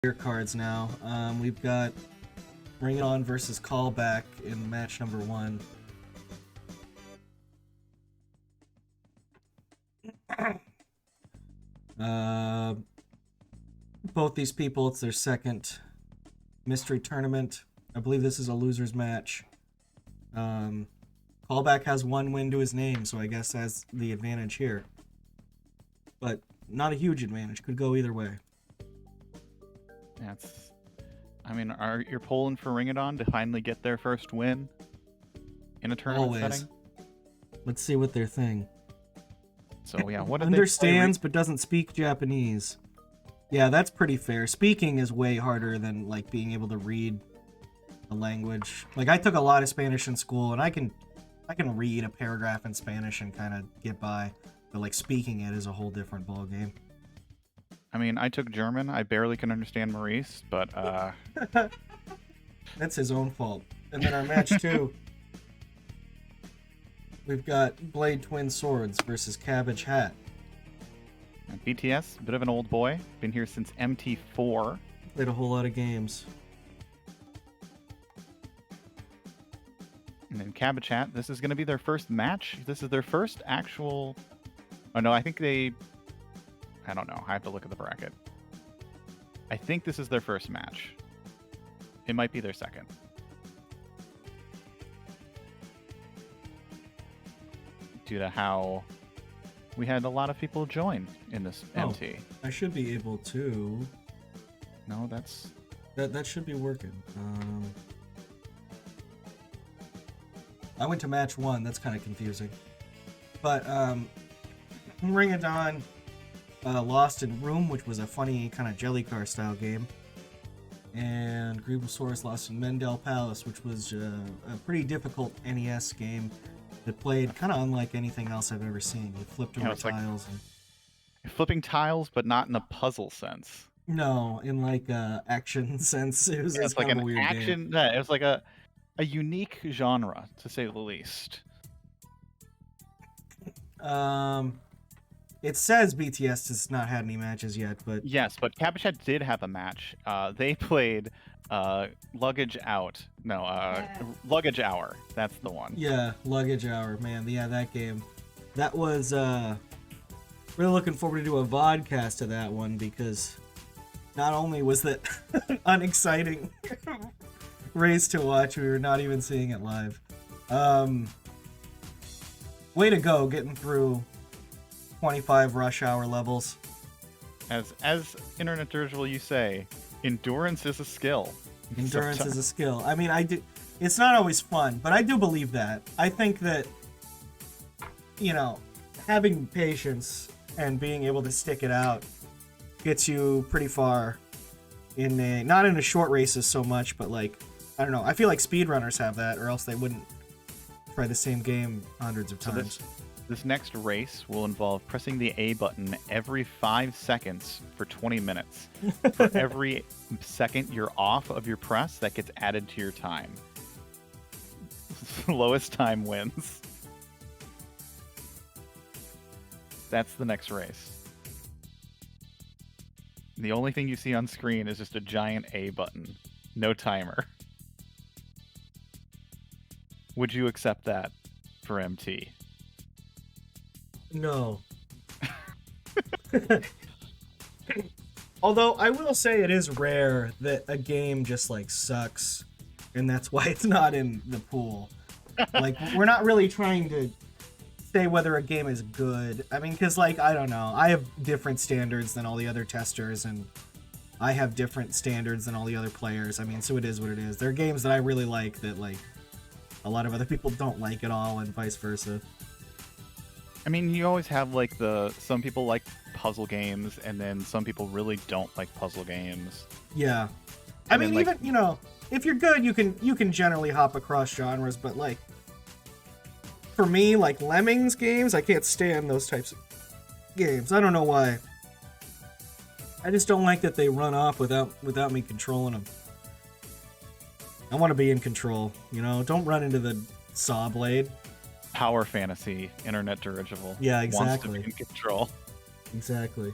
player cards now. We've got Ringadon versus Callback in match number 1. Both these people, it's their second mystery tournament. I believe this is a loser's match. Callback has 1 win to his name, so I guess has the advantage here. But not a huge advantage. Could go either way. That's, I mean, you're pulling for Ringadon to finally get their first win in a tournament setting? Let's see what their thing. So yeah, what understands but doesn't speak Japanese. Yeah, that's pretty fair. Speaking is way harder than like being able to read a language. Like I took a lot of Spanish in school, and I can read a paragraph in Spanish and kind of get by. But like speaking it is a whole different ball game. I mean, I took German. I barely can understand Maurice, but that's his own fault. And then our match 2. We've got BladeTwinSwords versus CabbageHat. BTS, a bit of an old boy. Been here since MT4. Played a whole lot of games. And then CabbageHat, this is going to be their first match. This is their first actual... Oh, no, I think they... I don't know. I have to look at the bracket. I think this is their first match. It might be their second. Due to how we had a lot of people join in this MT. I should be able to... No, that's... That should be working. I went to match 1. That's kind of confusing. But, Ringadon lost in Room, which was a funny kind of Jellycar style game. And Greeblesaurus lost in Mendel Palace, which was a pretty difficult NES game that played kind of unlike anything else I've ever seen. You flipped over tiles. You're flipping tiles, but not in a puzzle sense. No, in like a action sense. It was it's like an weird action. game. Yeah, it was like a unique genre, to say the least. It says BTS has not had any matches yet, but... Yes, but CabbageHat did have a match. They played Luggage Out. No, Luggage Hour. That's the one. Yeah, Luggage Hour. Man, yeah, that game. That was... really looking forward to do a vodcast of that one, because not only was that unexciting race to watch, we were not even seeing it live. Way to go, getting through 25 rush hour levels. As Internet Dirigible, you say, endurance is a skill. Endurance is a skill. I mean, I do. It's not always fun, but I do believe that. I think that, you know, having patience and being able to stick it out gets you pretty far in not in a short races so much, but like, I don't know. I feel like speedrunners have that, or else they wouldn't try the same game hundreds of times. This next race will involve pressing the A button every 5 seconds for 20 minutes. For every second you're off of your press, that gets added to your time. Lowest time wins. That's the next race. The only thing you see on screen is just a giant A button. No timer. Would you accept that for MT? No. Although I will say it is rare that a game just like sucks, and that's why it's not in the pool. Like, we're not really trying to say whether a game is good. I mean, because like, I don't know, I have different standards than all the other testers, and I have different standards than all the other players. I mean, so it is what it is. There are games that I really like that like a lot of other people don't like at all, and vice versa. I mean, you always have like some people like puzzle games, and then some people really don't like puzzle games. Yeah, I mean, like, even, you know, if you're good, you can generally hop across genres, but like for me, like Lemmings games, I can't stand those types of games. I don't know why. I just don't like that they run off without me controlling them. I want to be in control, you know. Don't run into the saw blade. Power fantasy, Internet Dirigible. Yeah, exactly. Wants to be in control. Exactly.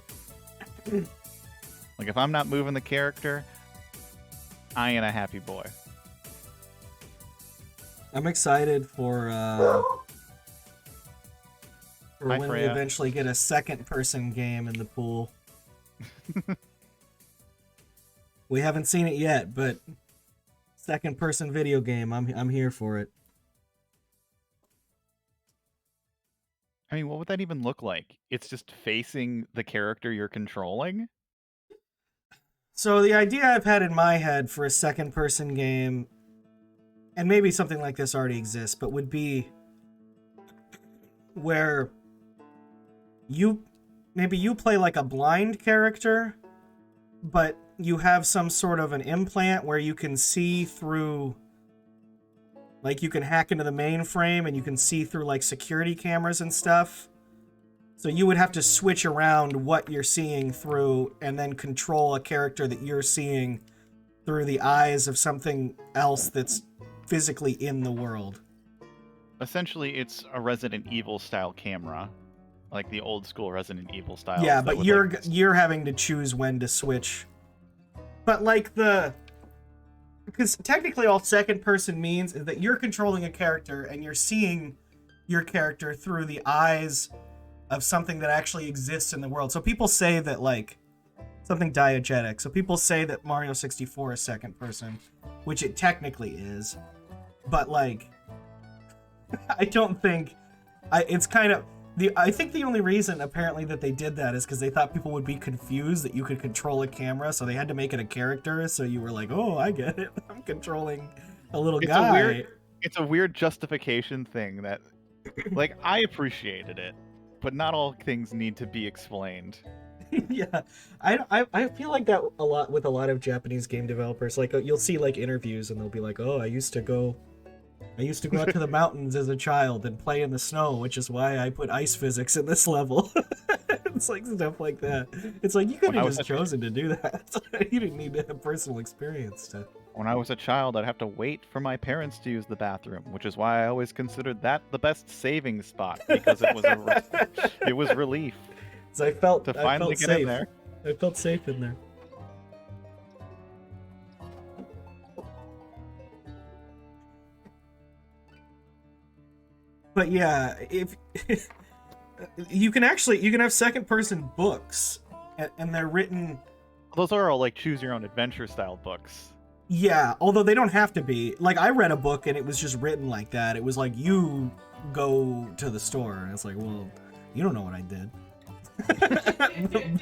Like, if I'm not moving the character, I ain't a happy boy. I'm excited for Hi, when we Freya. eventually get a second-person game in the pool. We haven't seen it yet, but second-person video game, I'm here for it. I mean, what would that even look like? It's just facing the character you're controlling? So the idea I've had in my head for a second-person game, and maybe something like this already exists, but would be where maybe you play like a blind character, but you have some sort of an implant where you can see through, like you can hack into the mainframe and you can see through like security cameras and stuff. So you would have to switch around what you're seeing through and then control a character that you're seeing through the eyes of something else that's physically in the world. Essentially, it's a Resident Evil style camera, like the old school Resident Evil style. Yeah, but you're having to choose when to switch. But like because technically all second person means is that you're controlling a character and you're seeing your character through the eyes of something that actually exists in the world. So people say that like something diegetic. So people say that Mario 64 is second person, which it technically is. But like I don't think it's kind of I think the only reason apparently that they did that is because they thought people would be confused that you could control a camera, so they had to make it a character. So you were like, "Oh, I get it. I'm controlling a little guy." It's a weird justification thing that, like, I appreciated it, but not all things need to be explained. Yeah, I feel like that a lot with a lot of Japanese game developers. Like you'll see like interviews and they'll be like, "Oh, I used to go out to the mountains as a child and play in the snow, which is why I put ice physics in this level." It's like stuff like that. It's like you could have just chosen to do that. You didn't need to have personal experience to. When I was a child, I'd have to wait for my parents to use the bathroom, which is why I always considered that the best saving spot because it was it was relief. So I felt get safe. in there. I felt safe in there. But yeah, if you can have second person books and they're written. Those are all like choose your own adventure style books. Yeah, although they don't have to be. Like I read a book and it was just written like that. It was like you go to the store and it's like, well, you don't know what I did.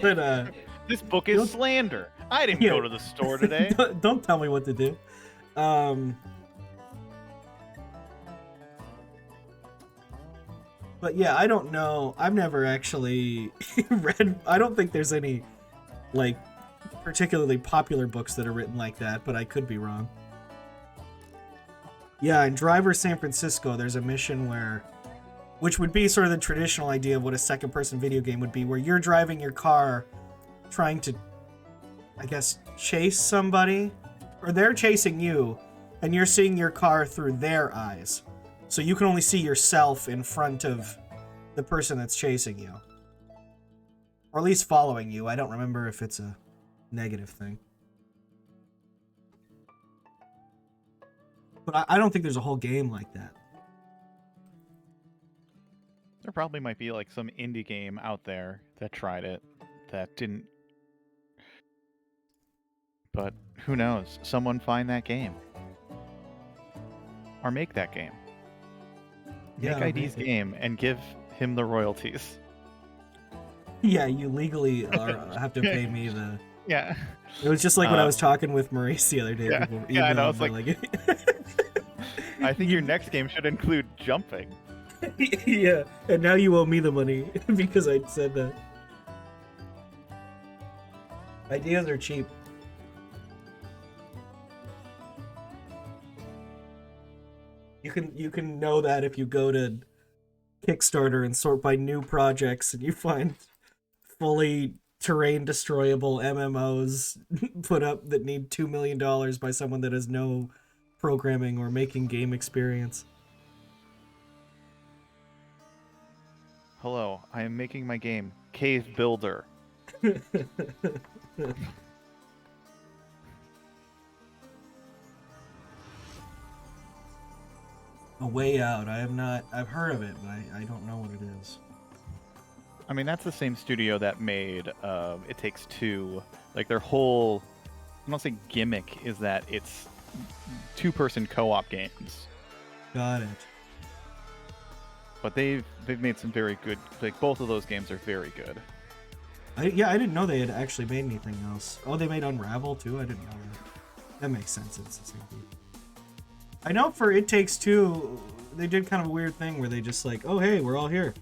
But this book is slander. I didn't go to the store today. Don't tell me what to do. But yeah, I don't know. I've never actually read. I don't think there's any like particularly popular books that are written like that, but I could be wrong. Yeah, in Driver San Francisco, there's a mission which would be sort of the traditional idea of what a second-person video game would be, where you're driving your car trying to, I guess, chase somebody, or they're chasing you, and you're seeing your car through their eyes. So you can only see yourself in front of the person that's chasing you. Or at least following you. I don't remember if it's a negative thing. But I don't think there's a whole game like that. There probably might be like some indie game out there that tried it that didn't. But who knows? Someone find that game. Or make that game. Make ID's game and give him the royalties. Yeah, you legally have to pay me the... Yeah. It was just like when I was talking with Maurice the other day. Yeah, I know. It's like I think your next game should include jumping. Yeah, and now you owe me the money because I said that. Ideas are cheap. You can know that if you go to Kickstarter and sort by new projects and you find fully terrain destroyable MMOs put up that need $2 million by someone that has no programming or making game experience. Hello, I am making my game, Cave Builder. A Way Out. I have not. I've heard of it, but I don't know what it is. I mean, that's the same studio that made It Takes Two. Like their whole, I don't say gimmick is that it's two-person co-op games. Got it. But they've made some very good. Like both of those games are very good. I didn't know they had actually made anything else. Oh, they made Unravel too. I didn't know that. That makes sense. It's the same thing. I know for It Takes Two, they did kind of a weird thing where they just like, oh hey, we're all here.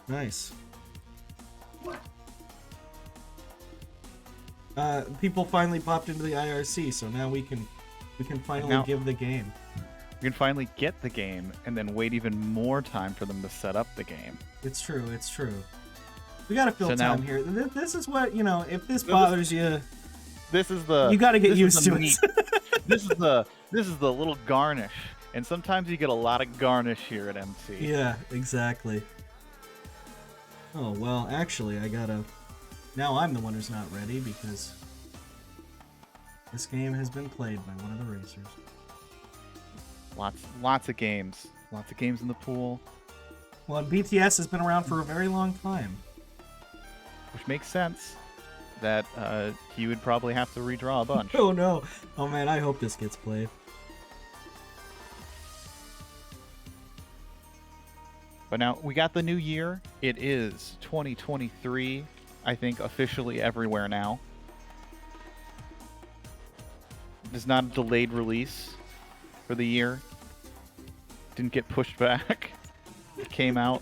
Nice. People finally popped into the IRC, so now we can finally give the game. You can finally get the game, and then wait even more time for them to set up the game. It's true. It's true. We gotta fill So time now- here. This is what, you know. If this bothers you, This is the. you gotta get this used is the to meat. it. This is the little garnish, and sometimes you get a lot of garnish here at MC. Yeah, exactly. Oh, well, actually, I gotta... Now I'm the one who's not ready, because... this game has been played by one of the racers. Lots of games. Lots of games in the pool. Well, and BTS has been around for a very long time. Which makes sense that he would probably have to redraw a bunch. Oh, no. Oh, man, I hope this gets played. But now, we got the new year. It is 2023, I think, officially everywhere now. It's not a delayed release for the year. Didn't get pushed back. It came out.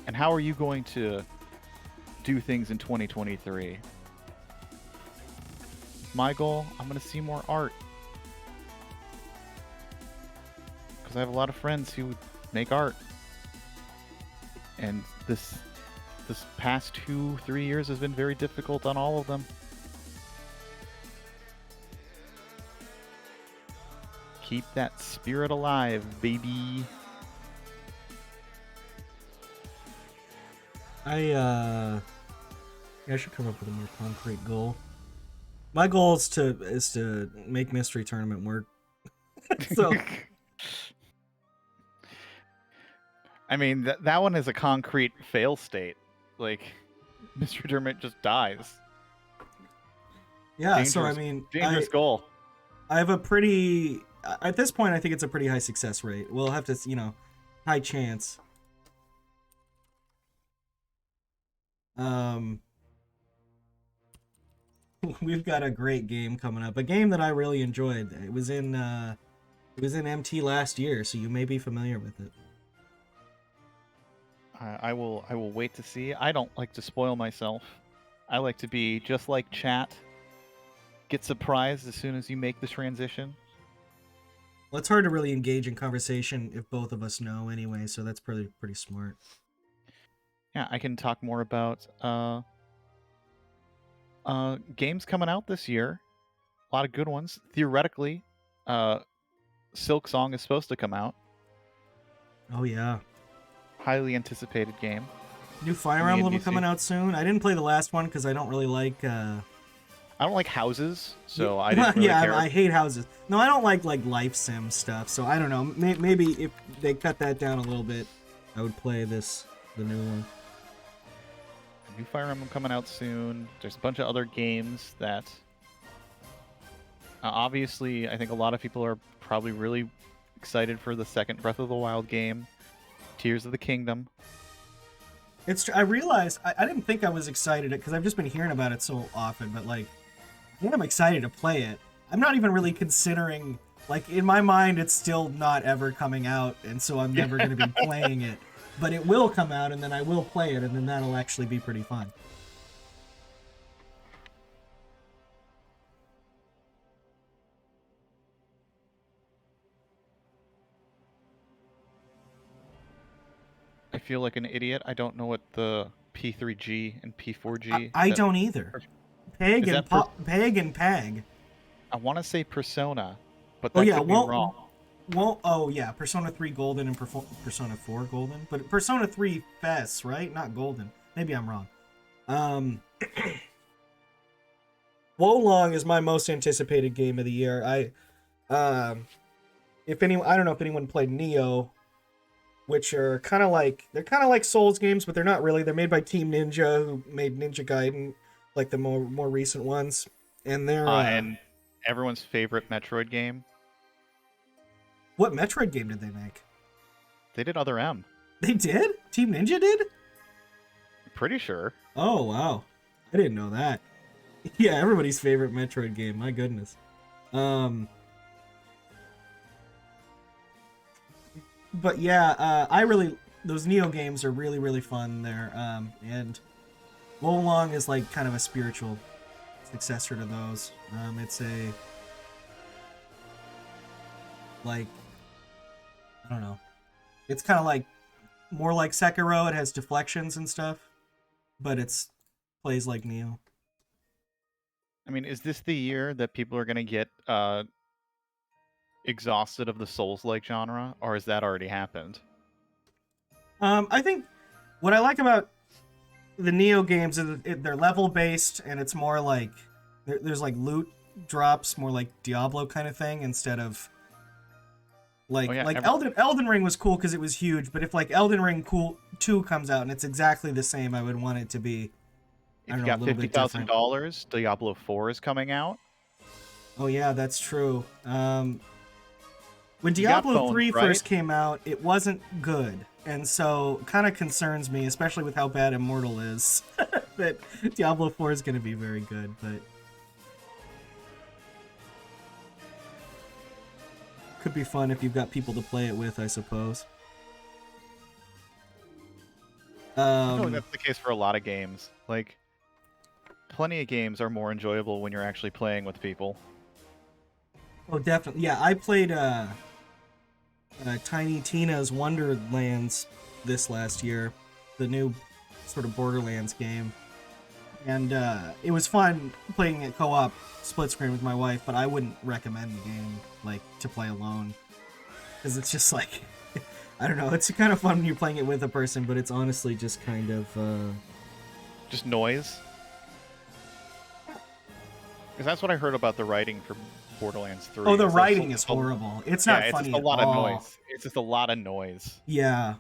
And how are you going to do things in 2023? My goal, I'm going to see more art. Because I have a lot of friends who make art. And this past 2-3 years has been very difficult on all of them. Keep that spirit alive, baby. I should come up with a more concrete goal. My goal is to make Mystery Tournament work. So... I mean, that one is a concrete fail state. Like, Mr. Dermot just dies. Yeah, Dangerous, so I mean... Dangerous goal. I have a pretty... At this point, I think it's a pretty high success rate. We'll have to, you know, high chance. We've got a great game coming up. A game that I really enjoyed. It was in MT last year, so you may be familiar with it. I will wait to see. I don't like to spoil myself. I like to be just like chat. Get surprised as soon as you make the transition. Well, it's hard to really engage in conversation if both of us know anyway, so that's pretty smart. Yeah, I can talk more about games coming out this year. A lot of good ones. Theoretically, Silk Song is supposed to come out. Oh yeah. Highly anticipated game. New Fire Emblem coming out soon. I didn't play the last one because I don't really like... I don't like houses, so I didn't really care. I hate houses. No, I don't like life sim stuff, so I don't know. Maybe if they cut that down a little bit, I would play the new one. New Fire Emblem coming out soon. There's a bunch of other games that... obviously, I think a lot of people are probably really excited for the second Breath of the Wild game. Tears of the Kingdom. I realized I didn't think I was excited because I've just been hearing about it so often, but like, I think I'm excited to play it. I'm not even really considering, like, in my mind, it's still not ever coming out, and so I'm never going to be playing it. But it will come out, and then I will play it, and then that'll actually be pretty fun. I feel like an idiot. I don't know what the P3G and P4G... I don't either. Peg and Pag. I want to say Persona, but that could be wrong. Well, oh yeah, Persona 3 Golden and Persona 4 Golden. But Persona 3 FES, right? Not Golden. Maybe I'm wrong. Wolong is my most anticipated game of the year. If anyone, I don't know if anyone played Neo, which are kind of like Souls games, but they're not really. They're made by Team Ninja, who made Ninja Gaiden, like the more recent ones, and they're And everyone's favorite Metroid game. what Metroid game did they make? They did Other M. They did? Team Ninja did? Pretty sure. Oh wow, I didn't know that. Yeah, everybody's favorite Metroid game. My goodness. But yeah, those Neo games are really fun there. And Wolong is like kind of a spiritual successor to those. It's a like I don't know. It's kind of like more like Sekiro. It has deflections and stuff, but it's plays like Neo. I mean, is this the year that people are going to get exhausted of the Souls-like genre, or has that already happened? I think what I like about the Neo games is they're level based, and it's more like there's like loot drops, more like Diablo kind of thing, instead of like Elden Ring was cool because it was huge. But if like Elden Ring 2 comes out and it's exactly the same, I would want it to be. If you got $50,000, Diablo 4 is coming out. Oh yeah, that's true. When Diablo 3 first came out, it wasn't good. And so kind of concerns me, especially with how bad Immortal is, that Diablo 4 is going to be very good, but could be fun if you've got people to play it with, I suppose. I feel like that's the case for a lot of games. Like, plenty of games are more enjoyable when you're actually playing with people. Oh, definitely. Yeah, I played Tiny Tina's Wonderlands this last year, the new sort of Borderlands game. And it was fun playing it co-op split screen with my wife, but I wouldn't recommend the game like to play alone. Because it's just like, I don't know, it's kind of fun when you're playing it with a person, but it's honestly just kind of... Just noise? Because that's what I heard about the writing for Borderlands 3. Oh, the writing is horrible. It's not funny it's just a lot at of all. noise. It's just a lot of noise. Yeah.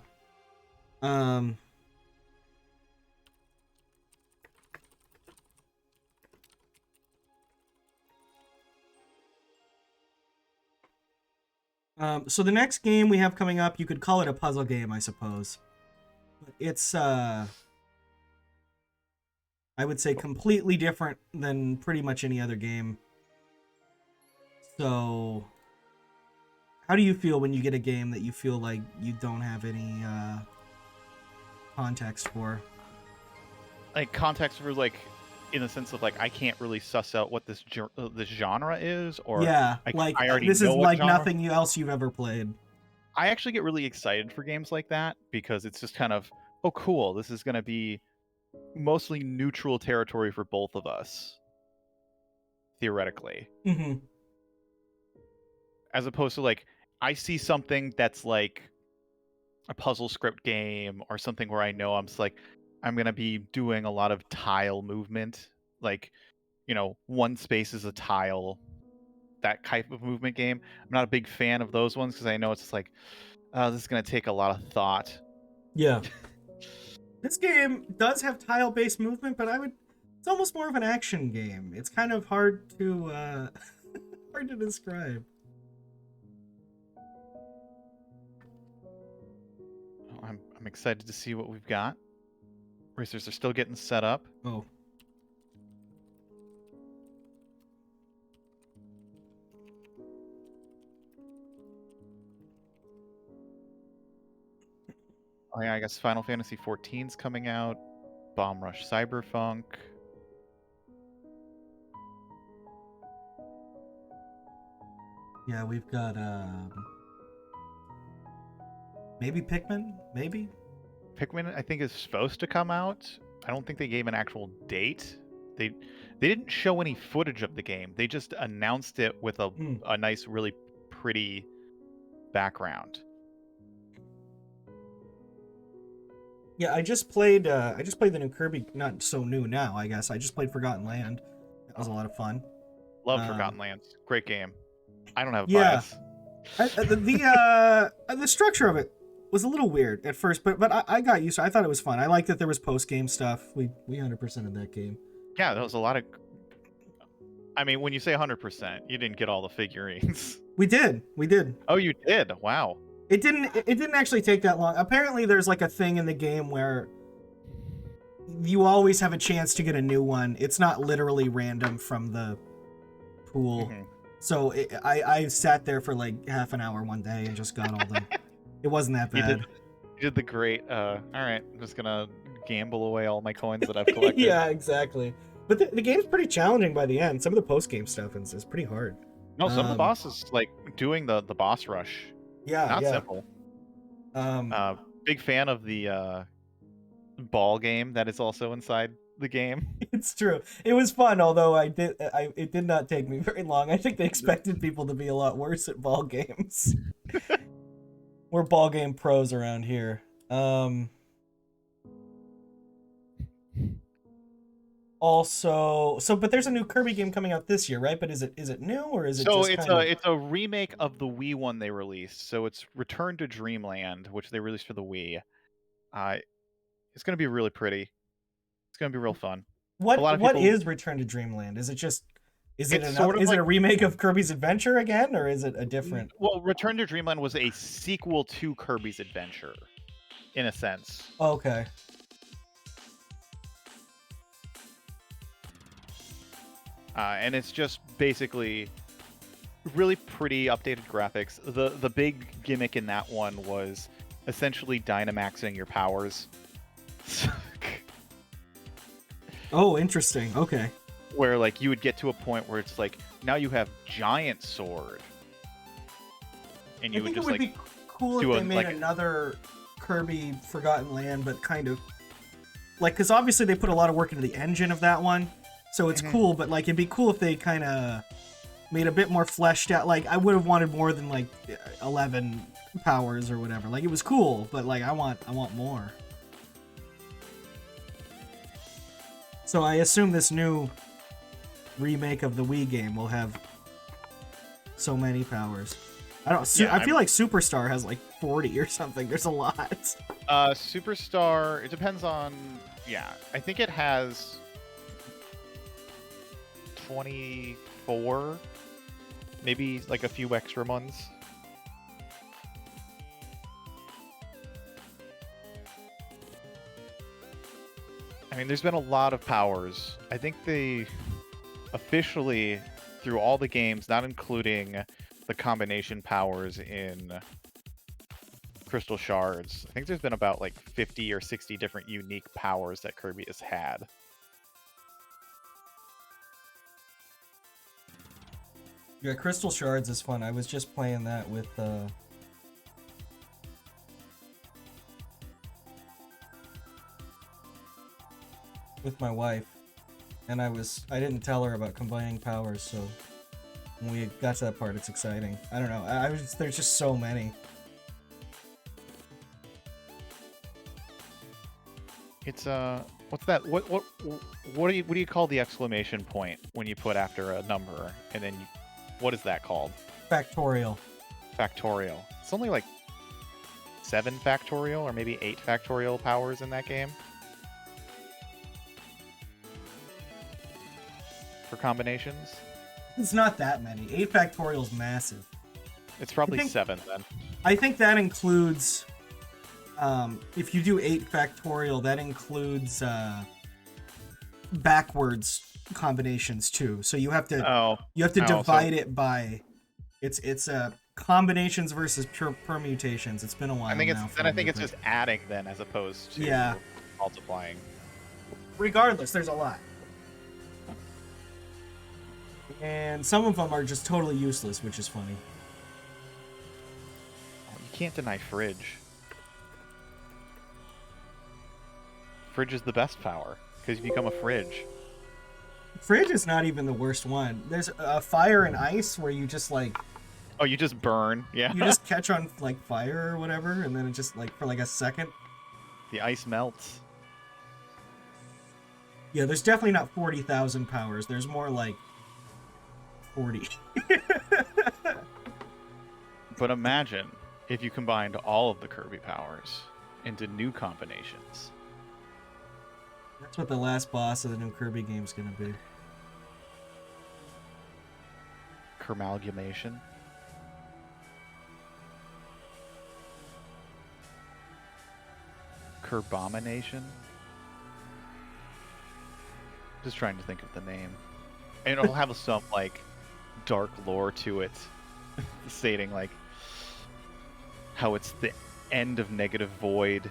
So the next game we have coming up, you could call it a puzzle game, I suppose. But it's, I would say completely different than pretty much any other game. So, how do you feel when you get a game that you feel like you don't have any context for? Like, context for, like, in the sense of, like, I can't really suss out what this genre is, or yeah, I already this know is what like genre. nothing else you've ever played. I actually get really excited for games like that because it's just kind of, oh, cool, this is going to be mostly neutral territory for both of us, theoretically. Mm-hmm. As opposed to, like, I see something that's like a puzzle script game or something where I know I'm going to be doing a lot of tile movement. Like, you know, one space is a tile, that type of movement game. I'm not a big fan of those ones because I know it's just like, this is going to take a lot of thought. Yeah. This game does have tile-based movement, but it's almost more of an action game. It's kind of hard to hard to describe. I'm excited to see what we've got. Racers are still getting set up. Oh. Oh yeah, I guess Final Fantasy XIV's coming out. Bomb Rush Cyberpunk. Yeah, we've got maybe Pikmin? Maybe? Pikmin, I think, is supposed to come out. I don't think they gave an actual date. They didn't show any footage of the game. They just announced it with a nice, really pretty background. Yeah, I just played the new Kirby, not so new now, I guess. I just played Forgotten Land. That was a lot of fun. Love Forgotten Lands. Great game. I don't have a Yeah. bias. The structure of it was a little weird at first, but I got used to it. I thought it was fun. I liked that there was post-game stuff. We 100% of that game. Yeah, there was a lot of... I mean, when you say 100%, you didn't get all the figurines. We did. Oh, you did? Wow. It didn't actually take that long. Apparently there's like a thing in the game where you always have a chance to get a new one. It's not literally random from the pool. Mhm. So I sat there for like half an hour one day and just got all the... It wasn't that bad. You did the great, all right, I'm just gonna gamble away all my coins that I've collected. Yeah, exactly. But the game's pretty challenging by the end. Some of the post-game stuff is pretty hard. No, some of the bosses, like, doing the boss rush. Yeah, Not yeah. simple. Big fan of the ball game that is also inside the game. It's true. It was fun, although it did not take me very long. I think they expected people to be a lot worse at ball games. We're ball game pros around here. Also, but there's a new Kirby game coming out this year, right? But is it new or is it So just it's a remake of the Wii one they released. So it's Return to Dreamland, which they released for the Wii. It's gonna be really pretty. It's gonna be real fun. What is Return to Dreamland? Is it a remake of Kirby's Adventure again, or is it a different? Well, Return to Dreamland was a sequel to Kirby's Adventure, in a sense. Okay. And it's just basically really pretty updated graphics. The big gimmick in that one was essentially Dynamaxing your powers. Oh, interesting. Okay. Where like you would get to a point where it's like now you have giant sword, and you would just like... It would be cool if they made another Kirby Forgotten Land, but kind of like, because obviously they put a lot of work into the engine of that one. So it's cool, but like it'd be cool if they kind of made a bit more fleshed out. Like I would have wanted more than like 11 powers or whatever. Like it was cool, but like I want more. So I assume this new remake of the Wii game will have so many powers. I feel like Superstar has like 40 or something. There's a lot. Superstar, it depends on... Yeah, I think it has 24, maybe like a few extra ones. I mean, there's been a lot of powers. I think they officially, through all the games, not including the combination powers in Crystal Shards, I think there's been about like 50 or 60 different unique powers that Kirby has had. Yeah, Crystal Shards is fun. I was just playing that with my wife, and I didn't tell her about combining powers, so when we got to that part, it's exciting. I don't know. There's just so many. It's what's that? What do you call the exclamation point when you put after a number and then what is that called? Factorial. Factorial. It's only like 7 factorial or maybe 8 factorial powers in that game. For combinations? It's not that many. 8 factorial is massive. It's probably 7 then. I think that includes, if you do 8 factorial, that includes backwards combinations too. So you have to divide it by it's combinations versus pure permutations. It's been a while. I think it's just adding then as opposed to multiplying. Regardless, there's a lot. And some of them are just totally useless, which is funny. You can't deny Fridge. Fridge is the best power, because you become a Fridge. Fridge is not even the worst one. There's fire and ice where you just like... Oh, you just burn, yeah. You just catch on like fire or whatever, and then it just like for like a second. The ice melts. Yeah, there's definitely not 40,000 powers. There's more like 40. But imagine if you combined all of the Kirby powers into new combinations. That's what the last boss of the new Kirby game's gonna be. Kermalgamation. Kerbomination. Just trying to think of the name. And it'll have some, like, dark lore to it, stating, like, how it's the end of Negative Void.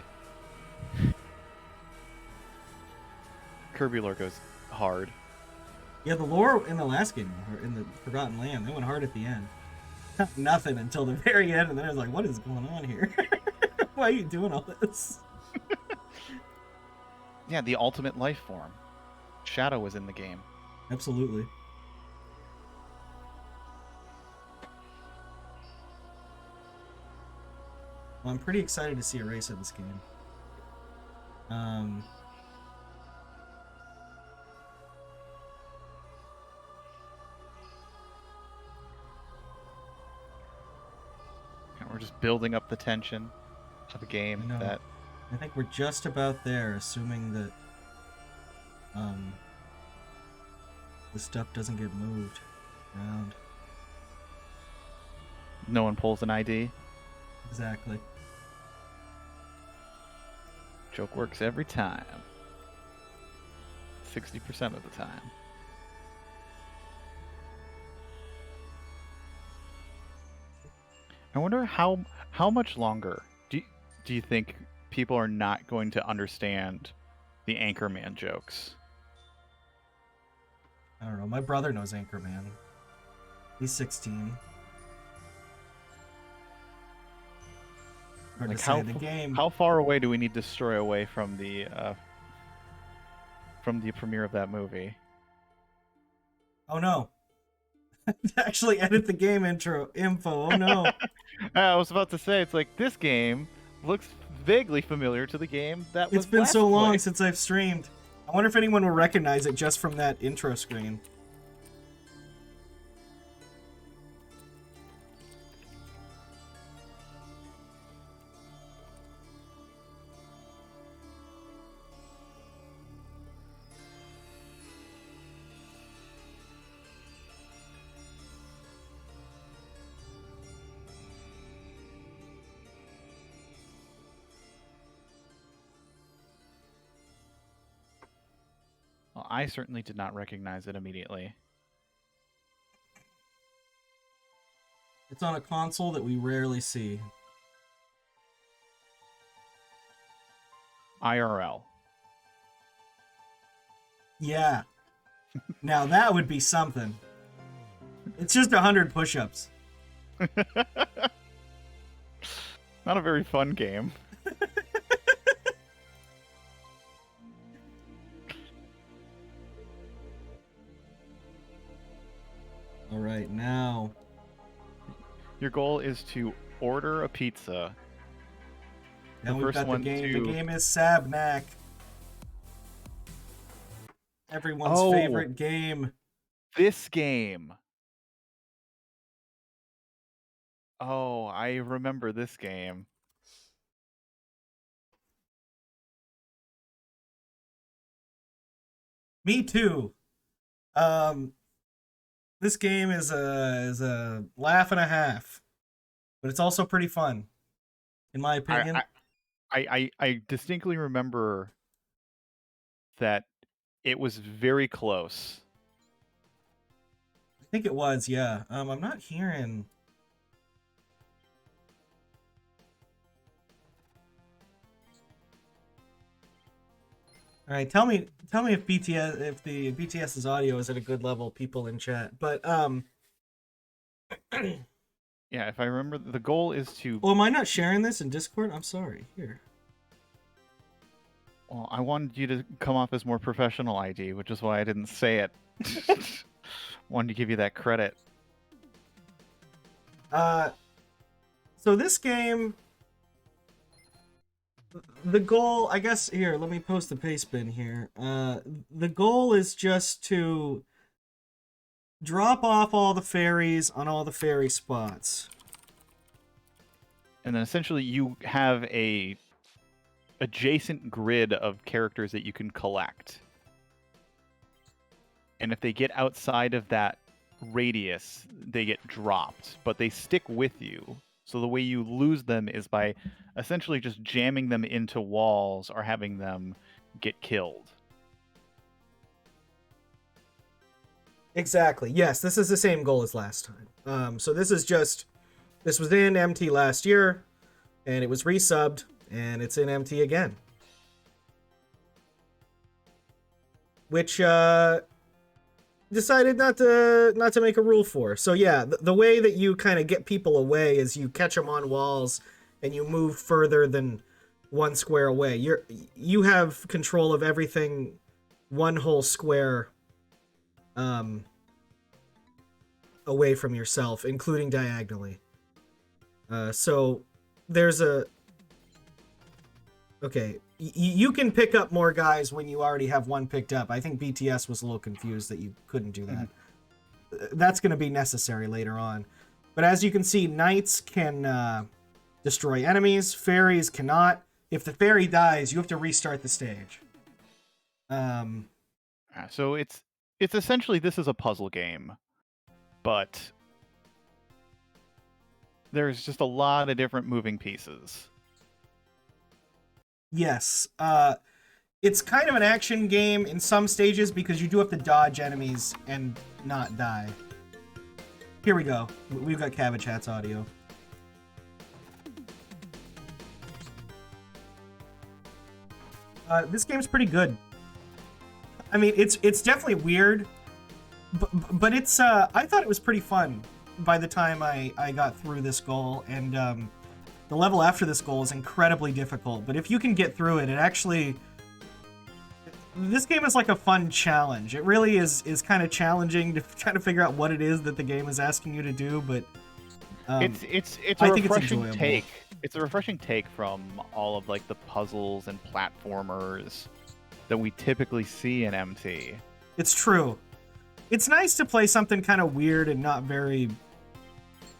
Kirby lore goes hard. Yeah, the lore in the last game, or in the Forgotten Land, they went hard at the end. Nothing until the very end, and then I was like, what is going on here? Why are you doing all this? Yeah, the ultimate life form. Shadow was in the game. Absolutely. Well, I'm pretty excited to see a race of this game. And we're just building up the tension of a game that... I think we're just about there, assuming that the stuff doesn't get moved around. No one pulls an ID. Exactly. Joke works every time. 60% of the time. I wonder how much longer do you think people are not going to understand the Anchorman jokes? I don't know. My brother knows Anchorman. He's 16. Hard Like to say. The game. how far away do we need to stray away from the premiere of that movie? Oh no. Actually edit the game info. Oh no. I was about to say, it's like, this game looks vaguely familiar to the game that was It's been last so long played. since I've streamed. I wonder if anyone will recognize it just from that intro screen. Well, I certainly did not recognize it immediately. It's on a console that we rarely see. IRL. Yeah. Now that would be something. It's just 100 push-ups. Not a very fun game. All right, now. Your goal is to order a pizza. Now The we've first got the one game. to- The game is Sabnack. Everyone's Oh. favorite game. This game. Oh, I remember this game. Me too. This game is a laugh and a half, but it's also pretty fun, in my opinion. I distinctly remember that it was very close. I think it was, yeah. I'm not hearing. All right, tell me if the BTS's audio is at a good level, people in chat. But Yeah, if I remember, the goal is to... oh, am I not sharing this in Discord? I'm sorry. Here. Well, I wanted you to come off as more professional, ID, which is why I didn't say it. Wanted to give you that credit. So this game The goal, I guess, here, let me post the paste bin here. The goal is just to drop off all the fairies on all the fairy spots. And then essentially you have a adjacent grid of characters that you can collect. And if they get outside of that radius, they get dropped, but they stick with you. So the way you lose them is by essentially just jamming them into walls or having them get killed. Exactly. Yes, this is the same goal as last time. So this was in MT last year, and it was resubbed, and it's in MT again. Which decided not to make a rule for. So yeah, the way that you kind of get people away is you catch them on walls, and you move further than one square away. You have control of everything, one whole square away from yourself, including diagonally. So there's a... Okay, you can pick up more guys when you already have one picked up. I think BTS was a little confused that you couldn't do that. That's going to be necessary later on. But as you can see, knights can destroy enemies. Fairies cannot. If the fairy dies, you have to restart the stage. So it's essentially, this is a puzzle game, but there's just a lot of different moving pieces. Yes. It's kind of an action game in some stages because you do have to dodge enemies and not die. Here we go. We've got CabbageHat's audio. This game's pretty good. I mean, it's definitely weird, but it's I thought it was pretty fun by the time I got through this goal, and the level after this goal is incredibly difficult. But if you can get through it, it actually... This game is like a fun challenge. It really is kind of challenging to try to figure out what it is that the game is asking you to do, but it's a refreshing take. It's a refreshing take from all of like the puzzles and platformers that we typically see in MT. It's true. It's nice to play something kind of weird and not very...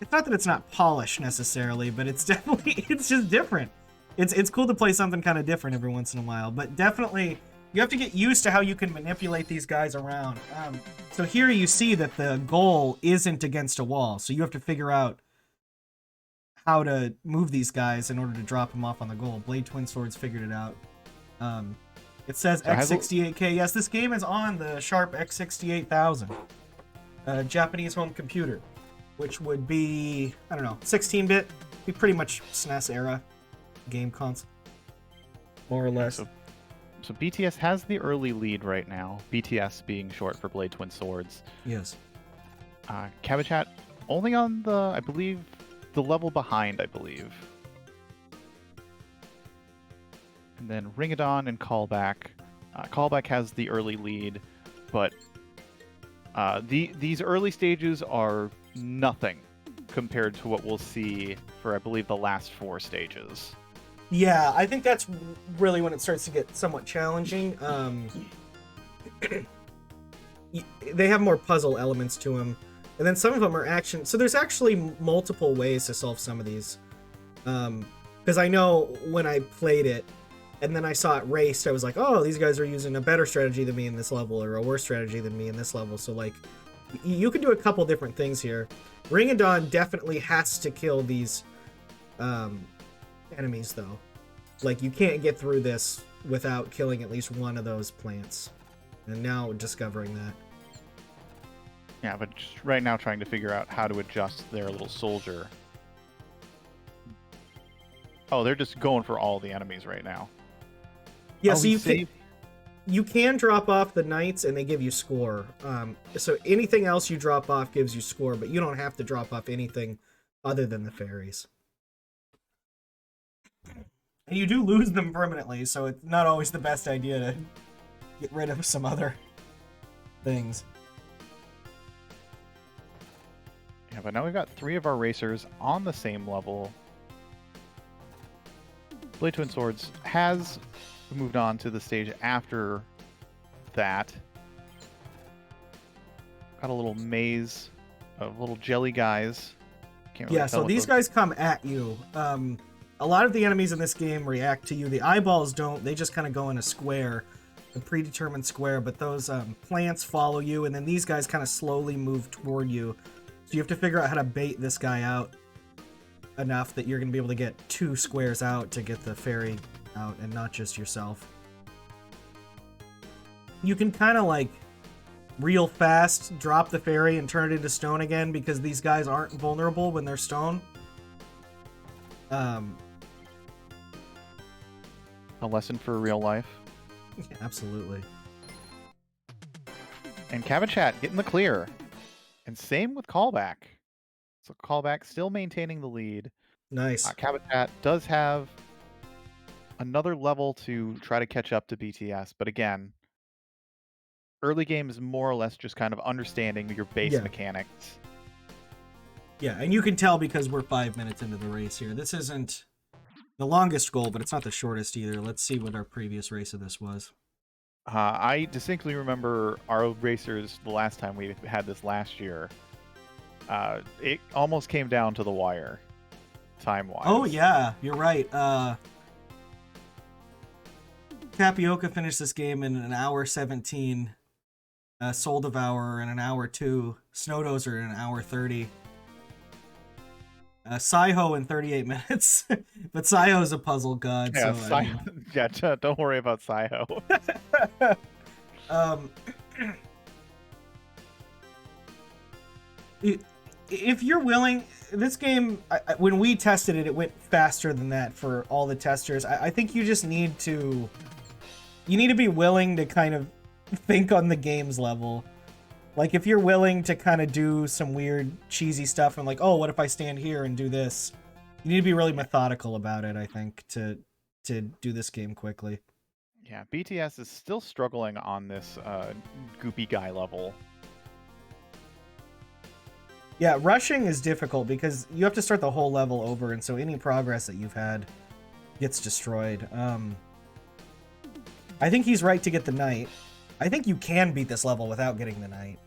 It's not that it's not polished necessarily, but it's definitely... It's just different. It's cool to play something kind of different every once in a while, but definitely... You have to get used to how you can manipulate these guys around. So here you see that the goal isn't against a wall, so you have to figure out how to move these guys in order to drop them off on the goal. BladeTwinSwords figured it out. It says So X68K. Yes, this game is on the Sharp X68000, Japanese home computer, which would be, I don't know, 16-bit. Be pretty much SNES era game console, more or less. So BTS has the early lead right now, BTS being short for BladeTwinSwords. Yes. CabbageHat only on the, I believe, the level behind, I believe. And then Ringadon and Callback. Callback has the early lead, but these early stages are nothing compared to what we'll see for, I believe, the last 4 stages. Yeah, I think that's really when it starts to get somewhat challenging. They have more puzzle elements to them, and then some of them are action. So there's actually multiple ways to solve some of these. Because I know when I played it, and then I saw it raced, I was like, oh, these guys are using a better strategy than me in this level, or a worse strategy than me in this level. So, like, you can do a couple different things here. Ringadon definitely has to kill these... enemies, though. Like, you can't get through this without killing at least one of those plants. And now discovering that. Yeah, but just right now trying to figure out how to adjust their little soldier. Oh, they're just going for all the enemies right now. Yeah, so you can drop off the knights and they give you score. So anything else you drop off gives you score, but you don't have to drop off anything other than the fairies. And you do lose them permanently, so it's not always the best idea to get rid of some other things. Yeah, but now we've got 3 of our racers on the same level. BladeTwinSwords has moved on to the stage after that. Got a little maze of little jelly guys. Can't really Yeah, tell so what these those... guys come at you. A lot of the enemies in this game react to you. The eyeballs don't. They just kind of go in a square, a predetermined square, but those plants follow you, and then these guys kind of slowly move toward you. So you have to figure out how to bait this guy out enough that you're going to be able to get 2 squares out to get the fairy out, and not just yourself. You can kind of like real fast drop the fairy and turn it into stone again because these guys aren't vulnerable when they're stone. A lesson for real life. Yeah, absolutely. And CabbageHat getting the clear. And same with Callback. So Callback still maintaining the lead. Nice. CabbageHat does have another level to try to catch up to BTS, but again, early game is more or less just kind of understanding your base mechanics. Yeah, and you can tell because we're 5 minutes into the race here. This isn't the longest goal, but it's not the shortest either. Let's see what our previous race of this was. I distinctly remember our racers the last time we had this last year. It almost came down to the wire, time-wise. Oh, yeah, you're right. Tapioca finished this game in an hour 17. Soul Devourer in an hour 2. Snowdozer in an hour 30. Saiho in 38 minutes. But Saiho's a puzzle god. Yeah, so, I mean... yeah, don't worry about Saiho. If you're willing, this game, when we tested it, it went faster than that for all the testers. I think you just need to... You need to be willing to kind of think on the game's level. Like, if you're willing to kind of do some weird, cheesy stuff and like, oh, what if I stand here and do this? You need to be really methodical about it, I think, to do this game quickly. Yeah, BTS is still struggling on this goopy guy level. Yeah, rushing is difficult because you have to start the whole level over, and so any progress that you've had gets destroyed. I think he's right to get the knight. I think you can beat this level without getting the knight.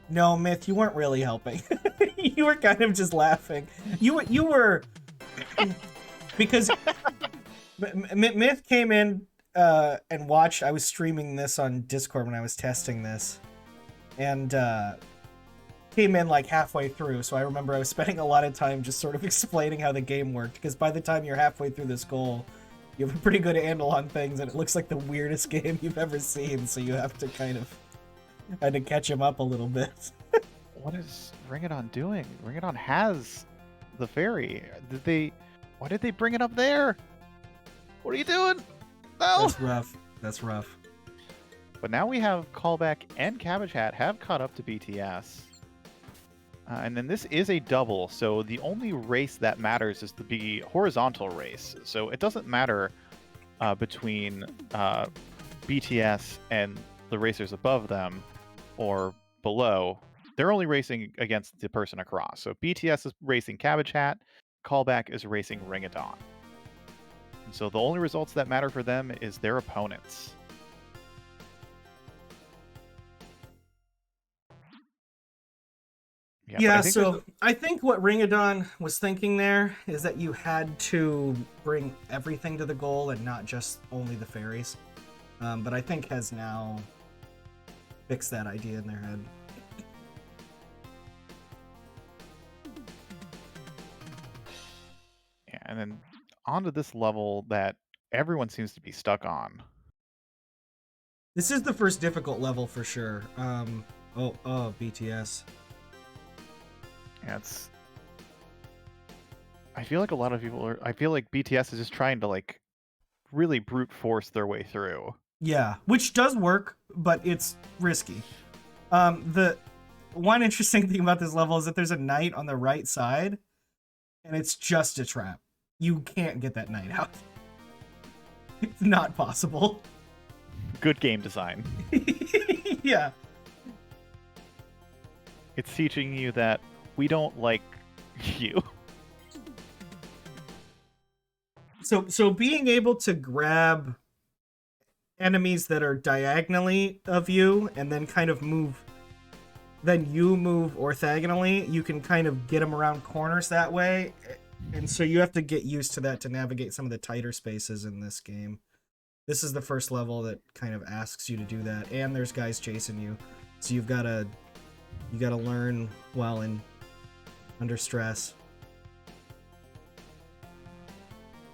No, Myth, you weren't really helping. You were kind of just laughing. You were... because Myth came in and watched. I was streaming this on Discord when I was testing this. And came in like halfway through, so I remember I was spending a lot of time just sort of explaining how the game worked, because by the time you're halfway through this goal, you have a pretty good handle on things, and it looks like the weirdest game you've ever seen, so you have to kind of catch him up a little bit. What is Ringadon doing? Ringadon has the fairy. Why did they bring it up there? What are you doing? No! That's rough. That's rough. But now we have Callback and CabbageHat have caught up to BTS. And then this is a double, so the only race that matters is the horizontal race. So it doesn't matter between BTS and the racers above them or below. They're only racing against the person across. So BTS is racing CabbageHat, Callback is racing Ringadon. And so the only results that matter for them is their opponents. Yeah, so I think what Ringadon was thinking there is that you had to bring everything to the goal and not just only the fairies. But I think has now fixed that idea in their head. Yeah, and then onto this level that everyone seems to be stuck on. This is the first difficult level for sure. BTS. Yeah, I feel like a lot of people are... I feel like BTS is just trying to, like, really brute force their way through. Yeah, which does work, but it's risky. The one interesting thing about this level is that there's a knight on the right side, and it's just a trap. You can't get that knight out. It's not possible. Good game design. Yeah. It's teaching you that we don't like you. So being able to grab enemies that are diagonally of you and then kind of move, then you move orthogonally, you can kind of get them around corners that way. And so you have to get used to that to navigate some of the tighter spaces in this game. This is the first level that kind of asks you to do that, and there's guys chasing you, so you gotta learn well and under stress.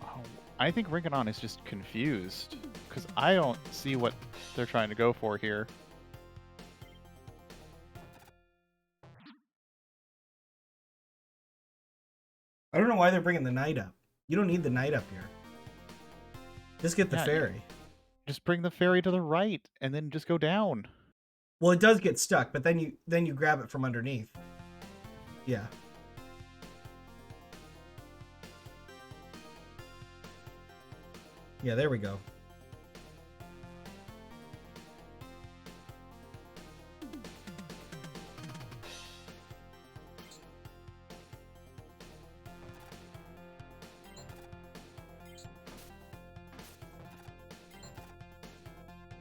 Oh, I think Ringadon is just confused because I don't see what they're trying to go for here. I don't know why they're bringing the knight up. You don't need the knight up here. Just get the ferry. Just bring the ferry to the right and then just go down. Well, it does get stuck, but then you grab it from underneath. Yeah. Yeah, there we go.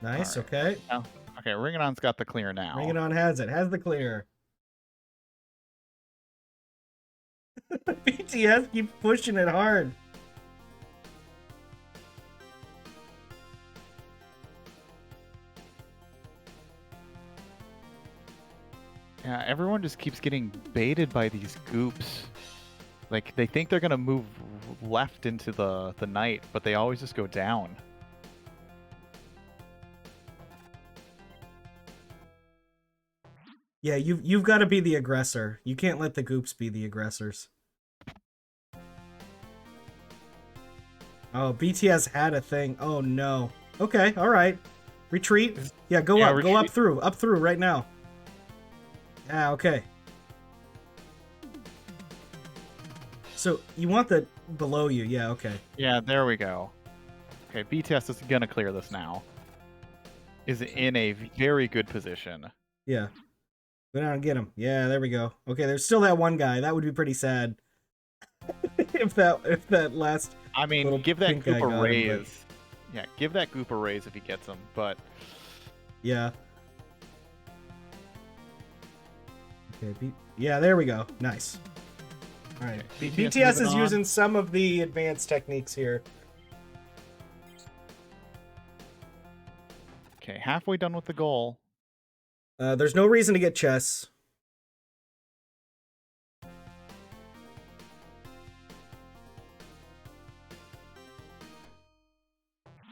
Nice, right. okay. Oh, okay, Ringadon's got the clear now. Ringadon has the clear. BTS keeps pushing it hard. Yeah, everyone just keeps getting baited by these goops. Like, they think they're gonna move left into the knight, but they always just go down. Yeah, you've got to be the aggressor. You can't let the goops be the aggressors. Oh, BTS had a thing. Oh no. Okay, all right. Retreat. Yeah, go up. Retreat. Go up through right now. Ah, okay. So you want the below you? Yeah, okay. Yeah, there we go. Okay, BTS is gonna clear this now. Is in a very good position. Yeah. Go down and get him. Yeah, there we go. Okay, there's still that one guy. That would be pretty sad. if that last. I mean, give that goop a raise. Yeah, give that goop a raise if he gets him. But yeah. Okay. Yeah, there we go. Nice. All right. Okay, BTS is using some of the advanced techniques here. Okay, halfway done with the goal. There's no reason to get chess.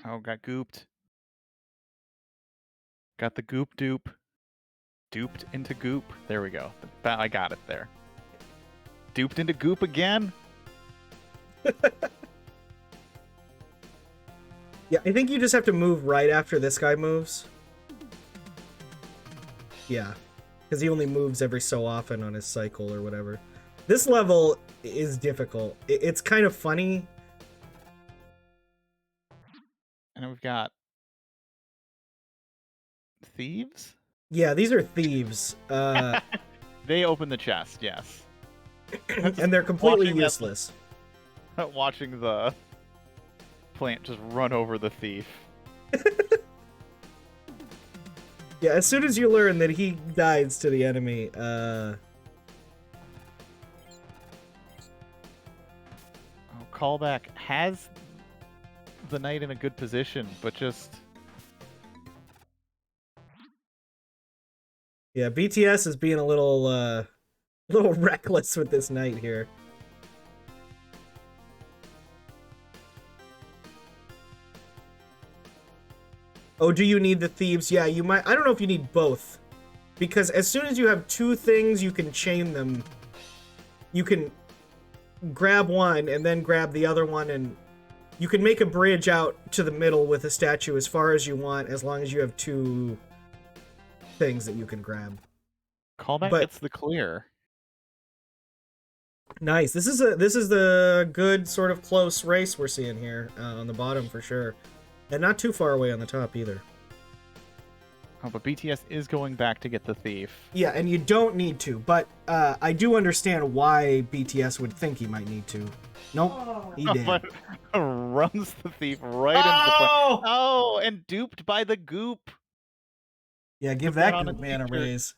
Oh, got gooped. Got the goop dupe. Duped into goop. There we go. I got it there. Duped into goop again? Yeah, I think you just have to move right after this guy moves. Yeah, because he only moves every so often on his cycle or whatever. This level is difficult. It's kind of funny. And we've got thieves? Yeah, these are thieves. They open the chest, yes. And they're completely useless. Watching the plant just run over the thief. Yeah, as soon as you learn that he dies to the enemy, Callback has the knight in a good position, but just... Yeah, BTS is being a little reckless with this knight here. Oh, do you need the thieves? Yeah, you might. I don't know if you need both. Because as soon as you have two things, you can chain them. You can grab one and then grab the other one, and you can make a bridge out to the middle with a statue as far as you want, as long as you have two things that you can grab. Callback gets the clear. Nice. This is the good sort of close race we're seeing here on the bottom for sure. And not too far away on the top either. Oh, but BTS is going back to get the thief. Yeah, and you don't need to, but I do understand why BTS would think he might need to. Nope, he did. But runs the thief right into the plane. Oh! Oh, and duped by the goop. Yeah, give Put that that on a Goop Man a t-shirt. raise.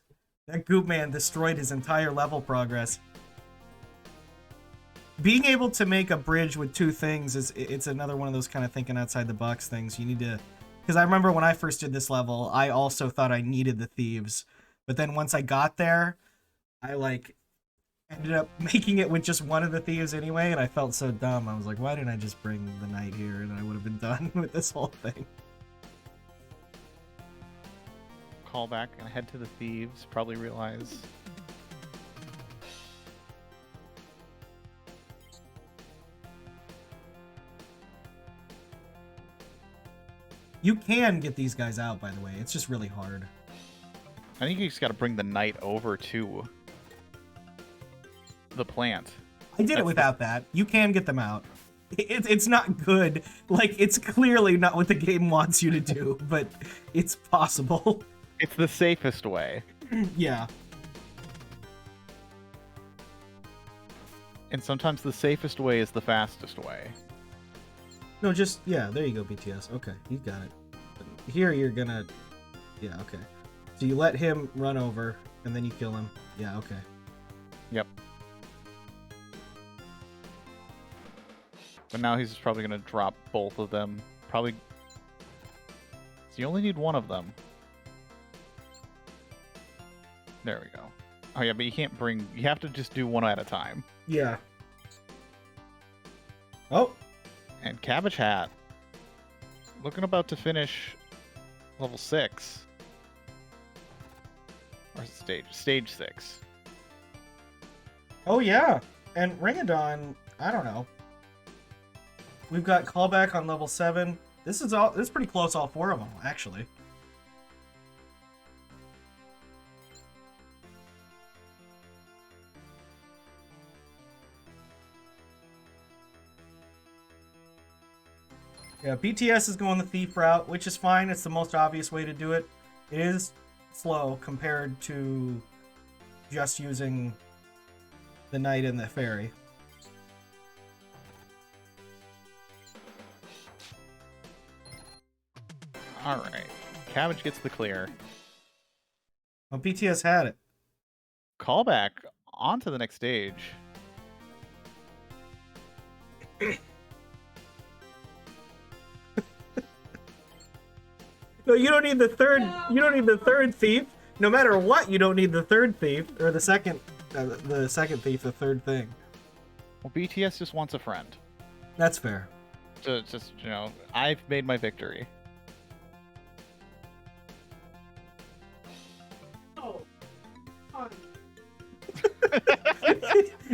That Goop Man destroyed his entire level progress. Being able to make a bridge with two things it's another one of those kind of thinking outside the box things. You need to, because I remember when I first did this level, I also thought I needed the thieves, but then once I got there, I like ended up making it with just one of the thieves anyway, and I felt so dumb. I was like, why didn't I just bring the knight here, and I would have been done with this whole thing. Callback and head to the thieves. Probably realize. You can get these guys out, by the way. It's just really hard. I think you just got to bring the knight over to the plant. I did it without that. You can get them out. It's not good. Like, it's clearly not what the game wants you to do, but it's possible. It's the safest way. Yeah. And sometimes the safest way is the fastest way. No, just, yeah, there you go, BTS. Okay, you got it. Here you're gonna, yeah, okay. So you let him run over, and then you kill him. Yeah, okay. Yep. But now he's probably going to drop both of them. Probably. So you only need one of them. There we go. Oh yeah, but you can't bring... You have to just do one at a time. Yeah. Oh! And CabbageHat. Looking about to finish level 6. Or stage 6. Oh, yeah. And Ringadon, I don't know. We've got Callback on level 7. This is pretty close, all four of them, actually. Yeah, BTS is going the thief route, which is fine. It's the most obvious way to do it. It is slow compared to just using the knight and the fairy. Alright. Cabbage gets the clear. Well, BTS had it. Callback on to the next stage. No, you don't need the third. No. You don't need the third thief. No matter what, you don't need the third thief or the second thief, the third thing. Well, BTS just wants a friend. That's fair. So it's just, you know, I've made my victory. Oh.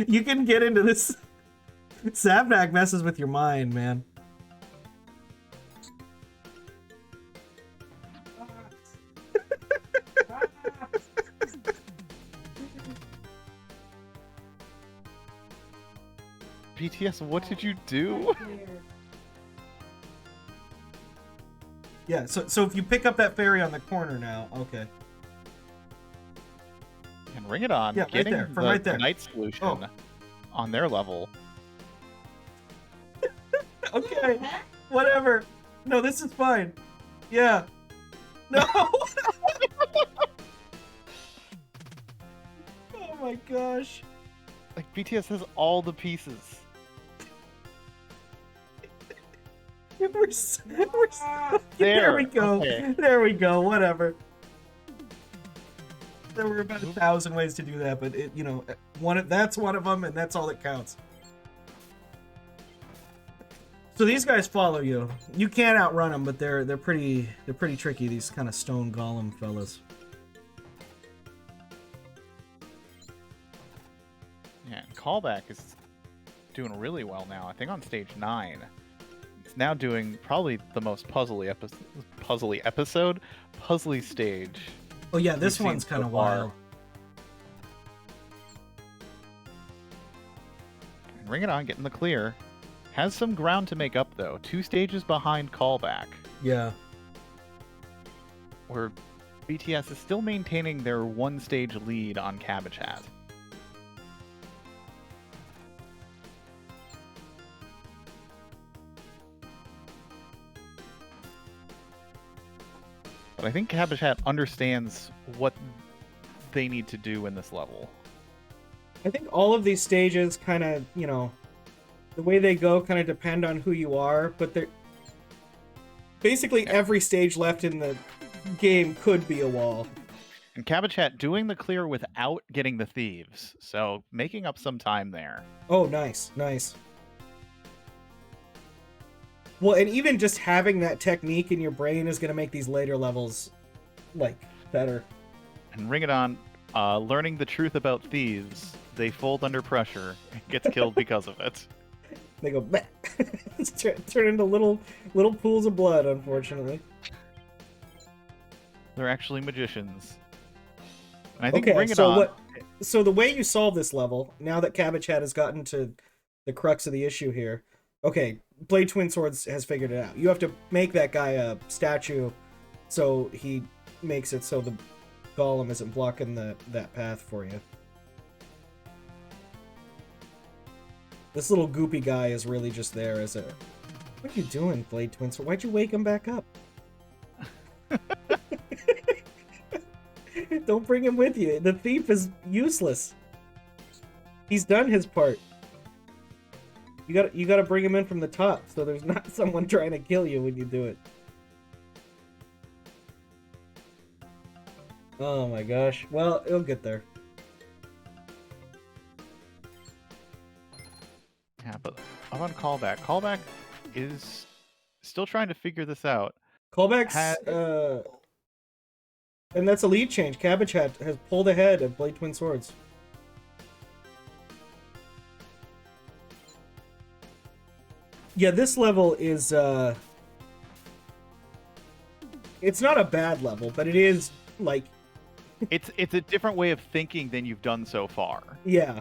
You can get into this. Sabnack messes with your mind, man. BTS, what did you do? Yeah, so if you pick up that fairy on the corner now, okay. And Ringadon, yeah, getting right there, from right there. Knight solution on their level. Okay, whatever. No, this is fine. Yeah. No! Oh my gosh. Like, BTS has all the pieces. There we go. Okay. There we go. Whatever. There were about 1,000 ways to do that, but it, you know, that's one of them, and that's all that counts. So these guys follow you. You can't outrun them, but they're pretty tricky. These kind of stone golem fellas. Yeah, and Callback is doing really well now. I think on stage 9. It's now doing probably the most puzzly stage. Oh yeah, this one's kind of wild. And Ringadon getting the clear. Has some ground to make up though. 2 stages behind Callback. Yeah. Where BTS is still maintaining their one-stage lead on CabbageHat. But I think CabbageHat understands what they need to do in this level. I think all of these stages kind of, you know, the way they go kind of depend on who you are, but they're basically every stage left in the game could be a wall. And CabbageHat doing the clear without getting the thieves, so making up some time there. Oh, nice, nice. Well, and even just having that technique in your brain is going to make these later levels, like, better. And Ringadon, learning the truth about thieves, they fold under pressure and gets killed because of it. They go, bah! Turn into little pools of blood, unfortunately. They're actually magicians. And I think okay, Ringadon... so the way you solve this level, now that CabbageHat has gotten to the crux of the issue here, okay, BladeTwinSwords has figured it out. You have to make that guy a statue so he makes it so the golem isn't blocking that path for you. This little goopy guy is really just there as a... What are you doing, BladeTwinSwords? Why'd you wake him back up? Don't bring him with you. The thief is useless. He's done his part. You gotta bring him in from the top, so there's not someone trying to kill you when you do it. Oh my gosh. Well, it'll get there. Yeah, but I'm on Callback. Callback is still trying to figure this out. Callback's, and that's a lead change. CabbageHat has pulled ahead of BladeTwinSwords. Yeah, this level is, it's not a bad level, but it is, like... It's a different way of thinking than you've done so far. Yeah.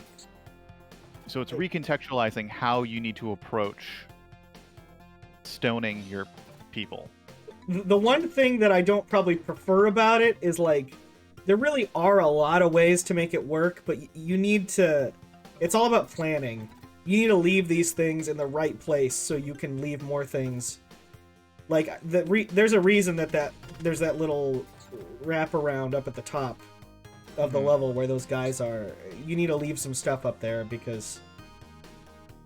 So it's recontextualizing how you need to approach stoning your people. The one thing that I don't probably prefer about it is, like, there really are a lot of ways to make it work, but you need to... It's all about planning. You need to leave these things in the right place so you can leave more things. Like, there's a reason that there's that little wraparound up at the top of the level where those guys are. You need to leave some stuff up there because,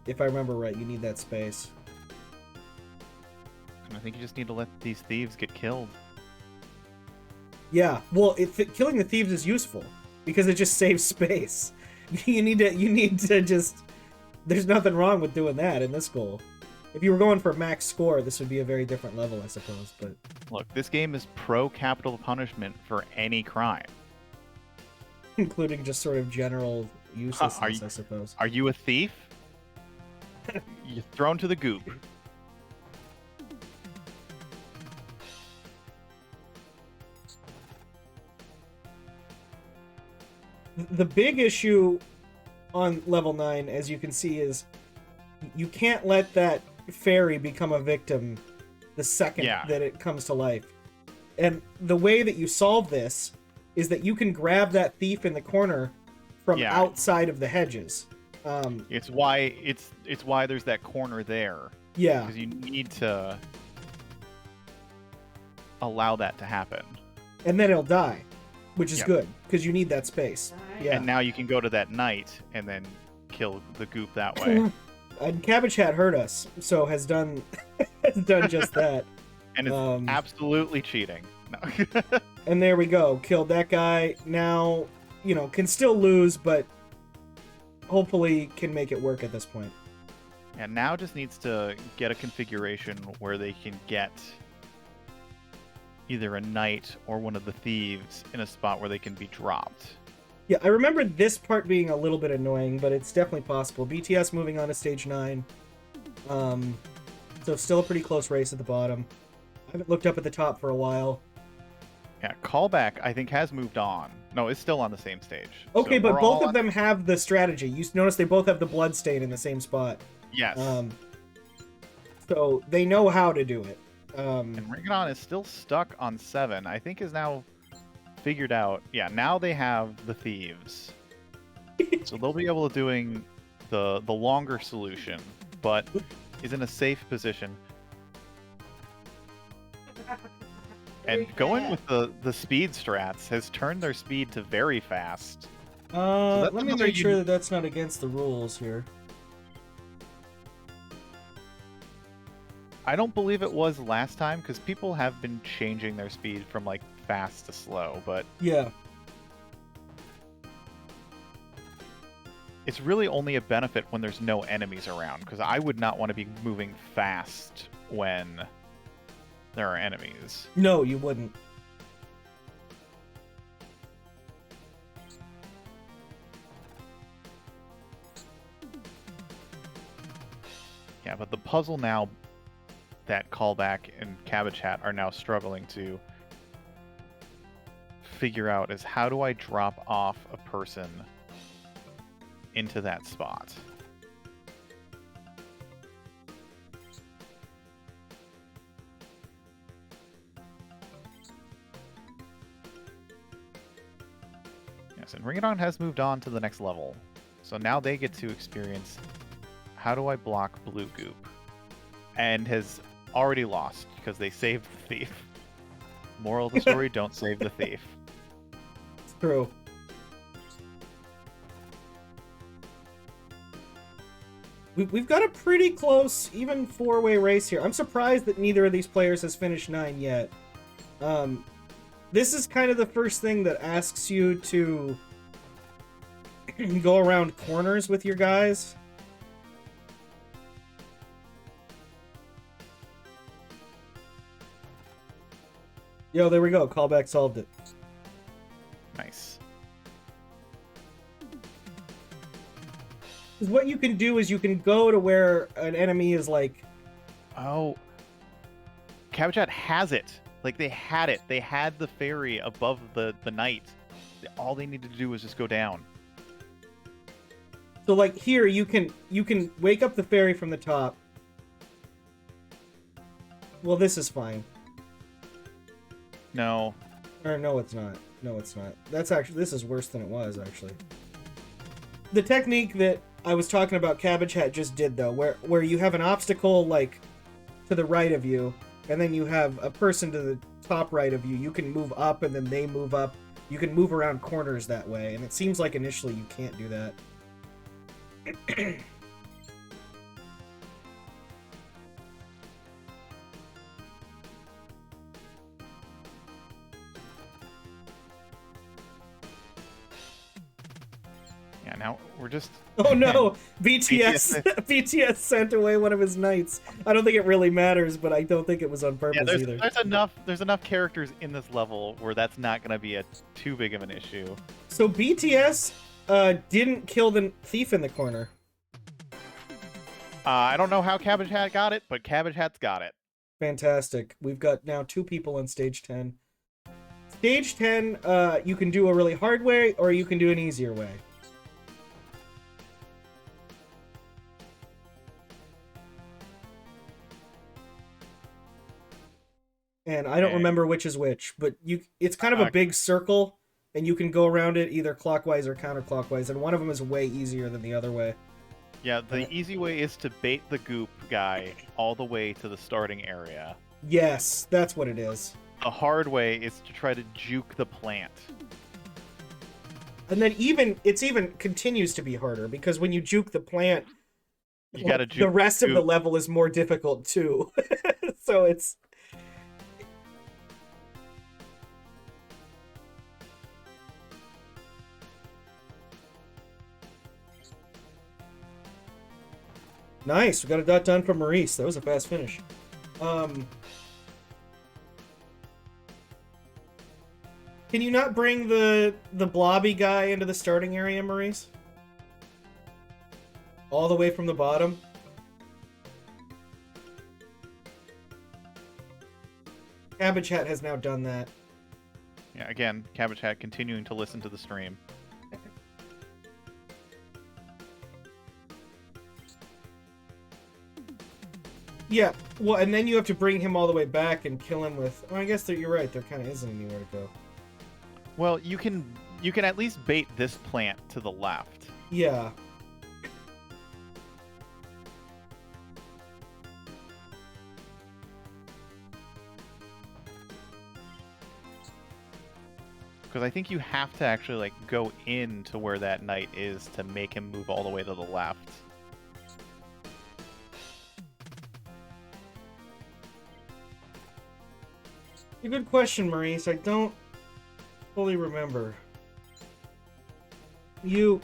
if I remember right, you need that space. I think you just need to let these thieves get killed. Yeah, well, killing the thieves is useful because it just saves space. You need to just... There's nothing wrong with doing that in this goal. If you were going for max score, this would be a very different level, I suppose. But look, this game is pro-capital punishment for any crime, including just sort of general uselessness, I suppose. Are you a thief? You're thrown to the goop. The big issue on level 9, as you can see, is you can't let that fairy become a victim the second that it comes to life. And the way that you solve this is that you can grab that thief in the corner from outside of the hedges. It's why there's that corner there. Yeah. Because you need to allow that to happen. And then it'll die, which is good, because you need that space. Yeah. And now you can go to that knight and then kill the goop that way. And CabbageHat heard us, so has done just that. And it's absolutely cheating. No. And there we go. Killed that guy. Now, can still lose, but hopefully can make it work at this point. And now just needs to get a configuration where they can get either a knight or one of the thieves in a spot where they can be dropped. Yeah, I remember this part being a little bit annoying, but it's definitely possible. BTS moving on to stage 9. So still a pretty close race at the bottom. I haven't looked up at the top for a while. Yeah, Callback, I think, has moved on. No, it's still on the same stage. Okay, so but both of them have the strategy. You notice they both have the bloodstain in the same spot. Yes. So they know how to do it. And Ringadon is still stuck on 7. I think is now figured out. Yeah, now they have the thieves, so they'll be able to doing the longer solution, but is in a safe position. And going with the speed strats has turned their speed to very fast. So Let me make sure that that's not against the rules here. I don't believe it was last time, because people have been changing their speed from, like, fast to slow, but... Yeah. It's really only a benefit when there's no enemies around, because I would not want to be moving fast when there are enemies. No, you wouldn't. Yeah, but the puzzle now that Callback and CabbageHat are now struggling to figure out is, how do I drop off a person into that spot? Yes, and Ringadon has moved on to the next level. So now they get to experience, how do I block blue goop? And has already lost because they saved the thief. Moral of the story, don't save the thief. It's true. We've got a pretty close, even four-way race here. I'm surprised that neither of these players has finished 9 yet. This is kind of the first thing that asks you to go around corners with your guys. Yo, there we go. Callback solved it. Nice. Because what you can do is you can go to where an enemy is like... Oh. CabbageHat has it. Like, they had it. They had the fairy above the knight. All they needed to do was just go down. So, like, here, you can wake up the fairy from the top. Well, this is fine. No. Or, no, it's not. No, it's not. That's actually... This is worse than it was, actually. The technique that I was talking about CabbageHat just did, though, where you have an obstacle, like, to the right of you, and then you have a person to the top right of you. You can move up, and then they move up. You can move around corners that way, and it seems like initially you can't do that. Yeah, now we're just... Oh no! BTS sent away one of his knights. I don't think it really matters, but I don't think it was on purpose either. There's enough characters in this level where that's not going to be too big of an issue. So BTS didn't kill the thief in the corner. I don't know how CabbageHat got it, but CabbageHat's got it. Fantastic. We've got now 2 people on stage 10. Stage 10, you can do a really hard way, or you can do an easier way. And I don't remember which is which, but it's kind of a big circle, and you can go around it either clockwise or counterclockwise, and one of them is way easier than the other way. Yeah, the easy way is to bait the goop guy all the way to the starting area. Yes, that's what it is. The hard way is to try to juke the plant. And then it even continues to be harder, because when you juke the plant, you gotta juke the rest of the level is more difficult too. So it's... Nice, we got a dot done from Maurice. That was a fast finish. Can you not bring the blobby guy into the starting area, Maurice? All the way from the bottom? CabbageHat has now done that. Yeah, again, CabbageHat continuing to listen to the stream. Yeah, well, and then you have to bring him all the way back and kill him with... Oh, I guess that you're right. There kind of isn't anywhere to go. Well, you can at least bait this plant to the left. Yeah. Because I think you have to actually like go into where that knight is to make him move all the way to the left. A good question, Maurice. I don't fully remember. You...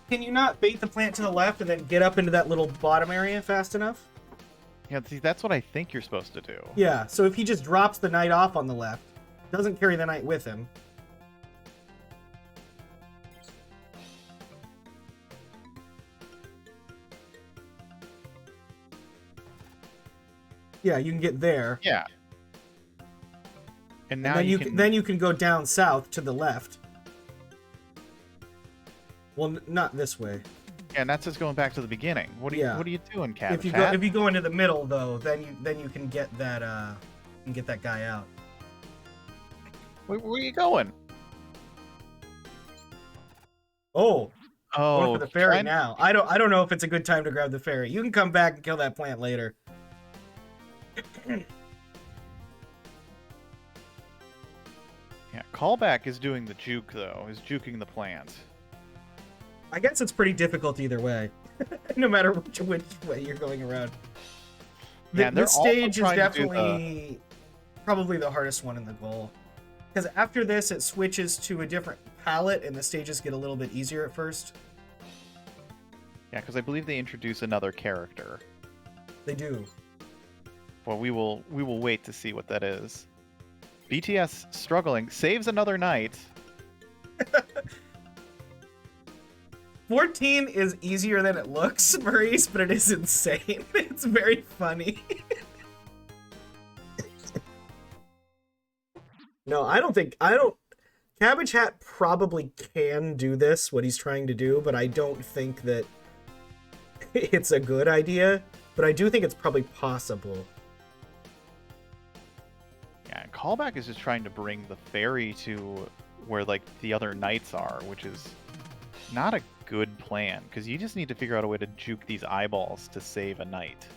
Can you not bait the plant to the left and then get up into that little bottom area fast enough? Yeah, see, that's what I think you're supposed to do. Yeah, so if he just drops the knight off on the left, doesn't carry the knight with him. Yeah, you can get there. Yeah. And now And then you can go down south to the left. Well, not this way. Yeah, and that's just going back to the beginning. What are you doing, CabbageHat? If you go into the middle though, then you can get that guy out. Where are you going? Oh, going for the ferry trying... now. I don't know if it's a good time to grab the ferry. You can come back and kill that plant later. Yeah, Callback is doing the juke though. Is juking the plant. I guess it's pretty difficult either way, no matter which way you're going around. This stage is definitely probably the hardest one in the goal. Because after this, it switches to a different palette, and the stages get a little bit easier at first. Yeah, because I believe they introduce another character. They do. Well, we will wait to see what that is. BTS struggling, saves another knight. 14 is easier than it looks, Maurice, but it is insane. It's very funny. No, I don't. CabbageHat probably can do this, what he's trying to do, but I don't think that it's a good idea. But I do think it's probably possible. Yeah, and Callback is just trying to bring the ferry to where like the other knights are, which is not a good plan, because you just need to figure out a way to juke these eyeballs to save a knight.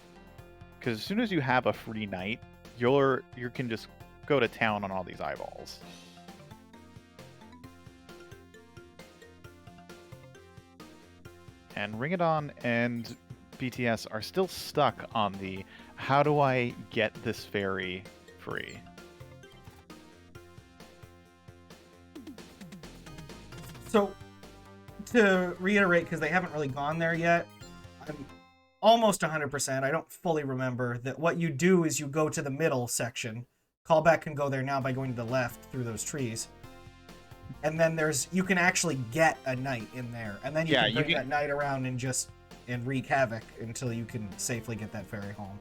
Because as soon as you have a free knight, you can just go to town on all these eyeballs. And Ringadon and BTS are still stuck on the how do I get this ferry free? So, to reiterate, because they haven't really gone there yet, I'm almost 100%. I don't fully remember that what you do is you go to the middle section. Callback can go there now by going to the left through those trees. And then you can actually get a knight in there. And then you can bring that knight around and wreak havoc until you can safely get that ferry home.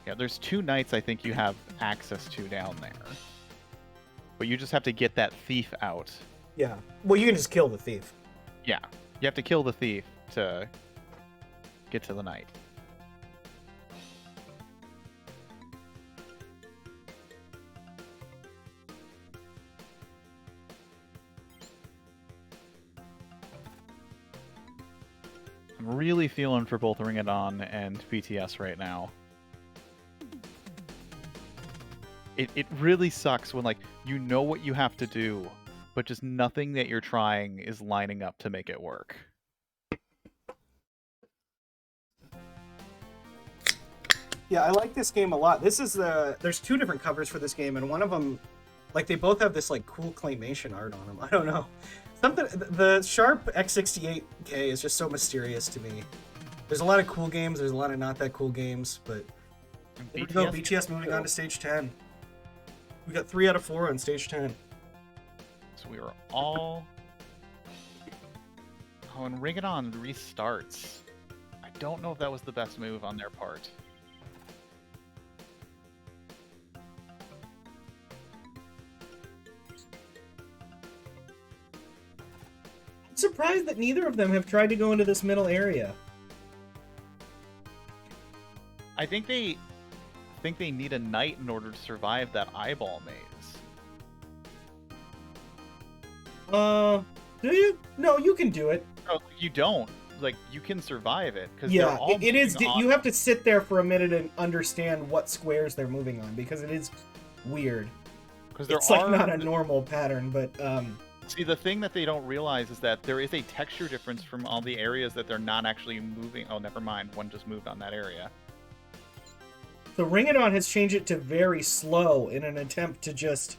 Yeah, there's 2 knights I think you have access to down there. But you just have to get that thief out. Yeah. Well, you can just kill the thief. Yeah. You have to kill the thief to get to the knight. I'm really feeling for both Ringadon and BTS right now. It really sucks when, like, you know what you have to do, but just nothing that you're trying is lining up to make it work. Yeah, I like this game a lot. There's 2 different covers for this game, and one of them, like, they both have this, like, cool claymation art on them. I don't know. The Sharp X68K is just so mysterious to me. There's a lot of cool games, there's a lot of not that cool games, but there we go, BTS moving on to stage 10. We got 3 out of 4 on stage 10. So we were all... Oh, and Ringadon restarts. I don't know if that was the best move on their part. I'm surprised that neither of them have tried to go into this middle area. I think they need a knight in order to survive that eyeball maze. Do you? No, you can do it. Oh, you don't. Like, you can survive it, because they're Yeah, all it is. moving on. You have to sit there for a minute and understand what squares they're moving on, because it is weird. Because there It's are like not a normal pattern, but See, the thing that they don't realize is that there is a texture difference from all the areas that they're not actually moving. Oh, never mind. One just moved on that area. the Ringadon has changed it to very slow in an attempt to just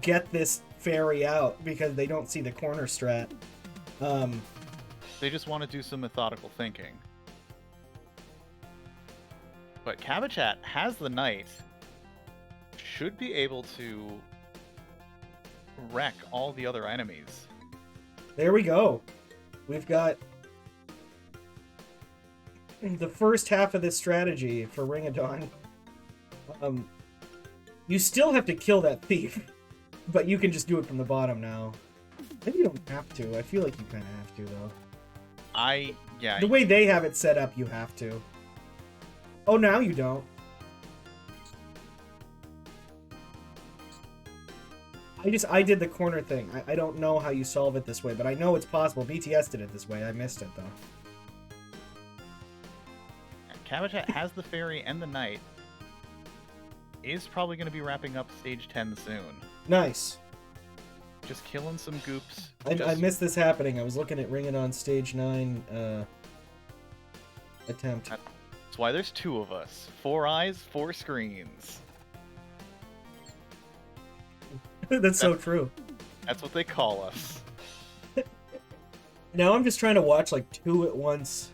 get this fairy out because they don't see the corner strat. They just want to do some methodical thinking. But CabbageHat has the knight. Should be able to wreck all the other enemies. There we go. We've got the first half of this strategy for Ringadon. You still have to kill that thief, but you can just do it from the bottom now. Maybe you don't have to. I feel like you kind of have to, though. Yeah. The way they have it set up, you have to. Oh, now you don't. I did the corner thing. I don't know how you solve it this way, but I know it's possible. BTS did it this way. I missed it, though. CabbageHat has the fairy and the knight. Is probably going to be wrapping up stage 10 soon. Nice. Just killing some goops. I missed this happening. I was looking at Ringadon stage 9 attempt. That's why there's 2 of us. 4 eyes, 4 screens. That's so true. That's what they call us. Now I'm just trying to watch like 2 at once.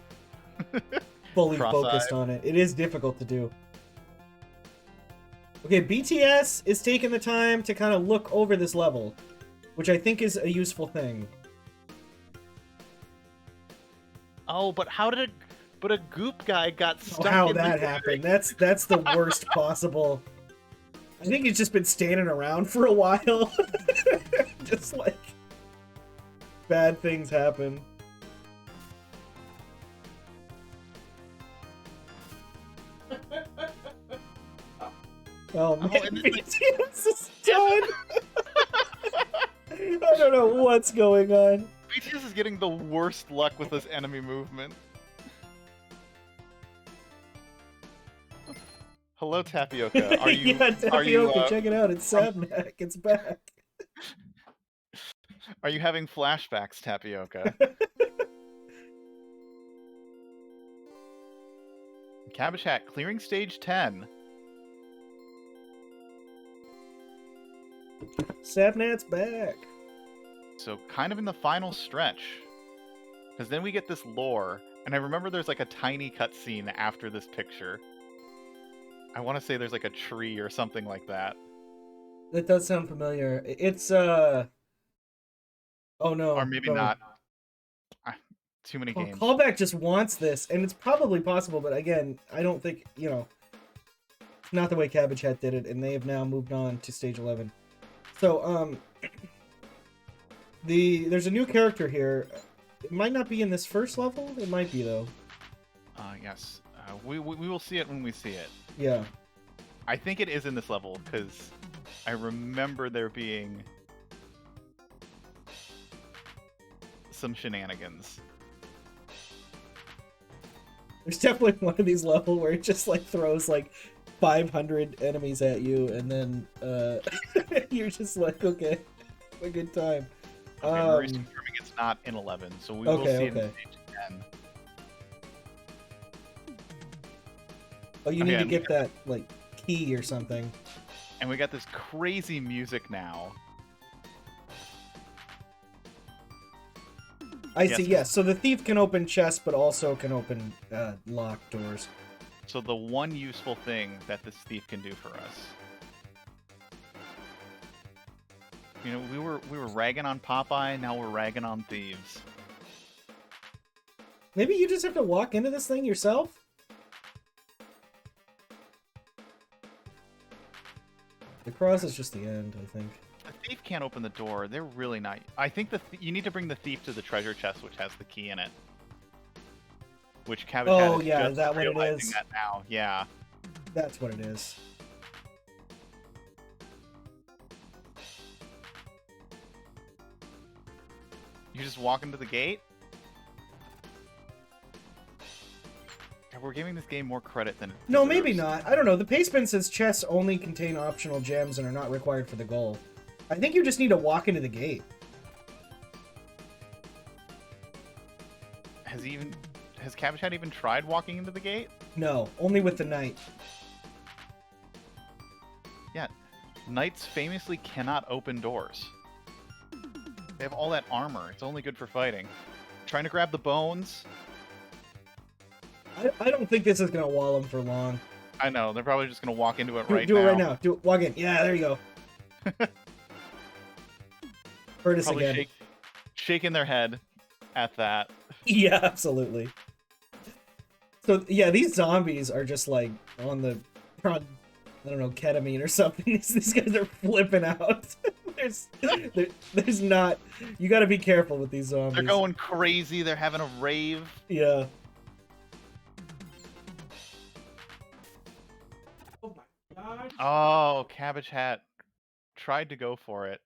Fully Cross-eyed. focused on it. It is difficult to do. Okay, BTS is taking the time to kind of look over this level, which I think is a useful thing. Oh, but how did it... But a goop guy got stuck How in that the happened. That's the worst possible. I think he's just been standing around for a while. Just like bad things happen. Oh man, BTS is done. I don't know what's going on. BTS is getting the worst luck with this enemy movement. Hello, Tapioca. Are you? Yeah, Tapioca, check it out. It's Sabnack. It's back. Are you having flashbacks, Tapioca? CabbageHat clearing stage 10. Sabnack's back. So kind of in the final stretch. Because then we get this lore. And I remember there's like a tiny cutscene after this picture. I want to say there's like a tree or something like that. That does sound familiar. It's, oh no. Or maybe not. Too many games. Callback just wants this, and it's probably possible, but again, I don't think, you know, not the way CabbageHat did it, and they have now moved on to stage 11. So, there's a new character here. It might not be in this first level. It might be, though. Yes. We will see it when we see it. Yeah. I think it is in this level, because I remember there being some shenanigans. There's definitely one of these levels where it just, like, throws, like, 500 enemies at you, and then, you're just like, okay, a good time. Okay, Marie's confirming it's not in 11, so we will see it in stage 10. Oh, you need to get that, like, key or something. And we got this crazy music now. I see, yes. So the thief can open chests, but also can open locked doors. So the one useful thing that this thief can do for us. You know, we were ragging on Popeye, now we're ragging on thieves. Maybe you just have to walk into this thing yourself? The cross is just the end, I think. The thief can't open the door. They're really not... I think you need to bring the thief to the treasure chest, which has the key in it. Which CabbageHat is yeah, just is that what it realizing is? that now. Yeah. That's what it is. You just walk into the gate? Yeah, we're giving this game more credit than it No, deserves. maybe not. I don't know. The pastebin says chests only contain optional gems and are not required for the goal. I think you just need to walk into the gate. Has CabbageHat even tried walking into the gate? No, only with the knight. Yeah, knights famously cannot open doors. They have all that armor. It's only good for fighting. Trying to grab the bones. I don't think this is gonna wall him for long. I know, they're probably just gonna walk into it right now. Do it right now. Do it. Walk in. Yeah, there you go. Hurt us Probably again. shaking their head at that. Yeah, absolutely. So yeah, these zombies are just like on the, I don't know, ketamine or something. These guys are flipping out. there's not. You got to be careful with these zombies. They're going crazy. They're having a rave. Yeah. Oh my gosh. Oh, CabbageHat tried to go for it.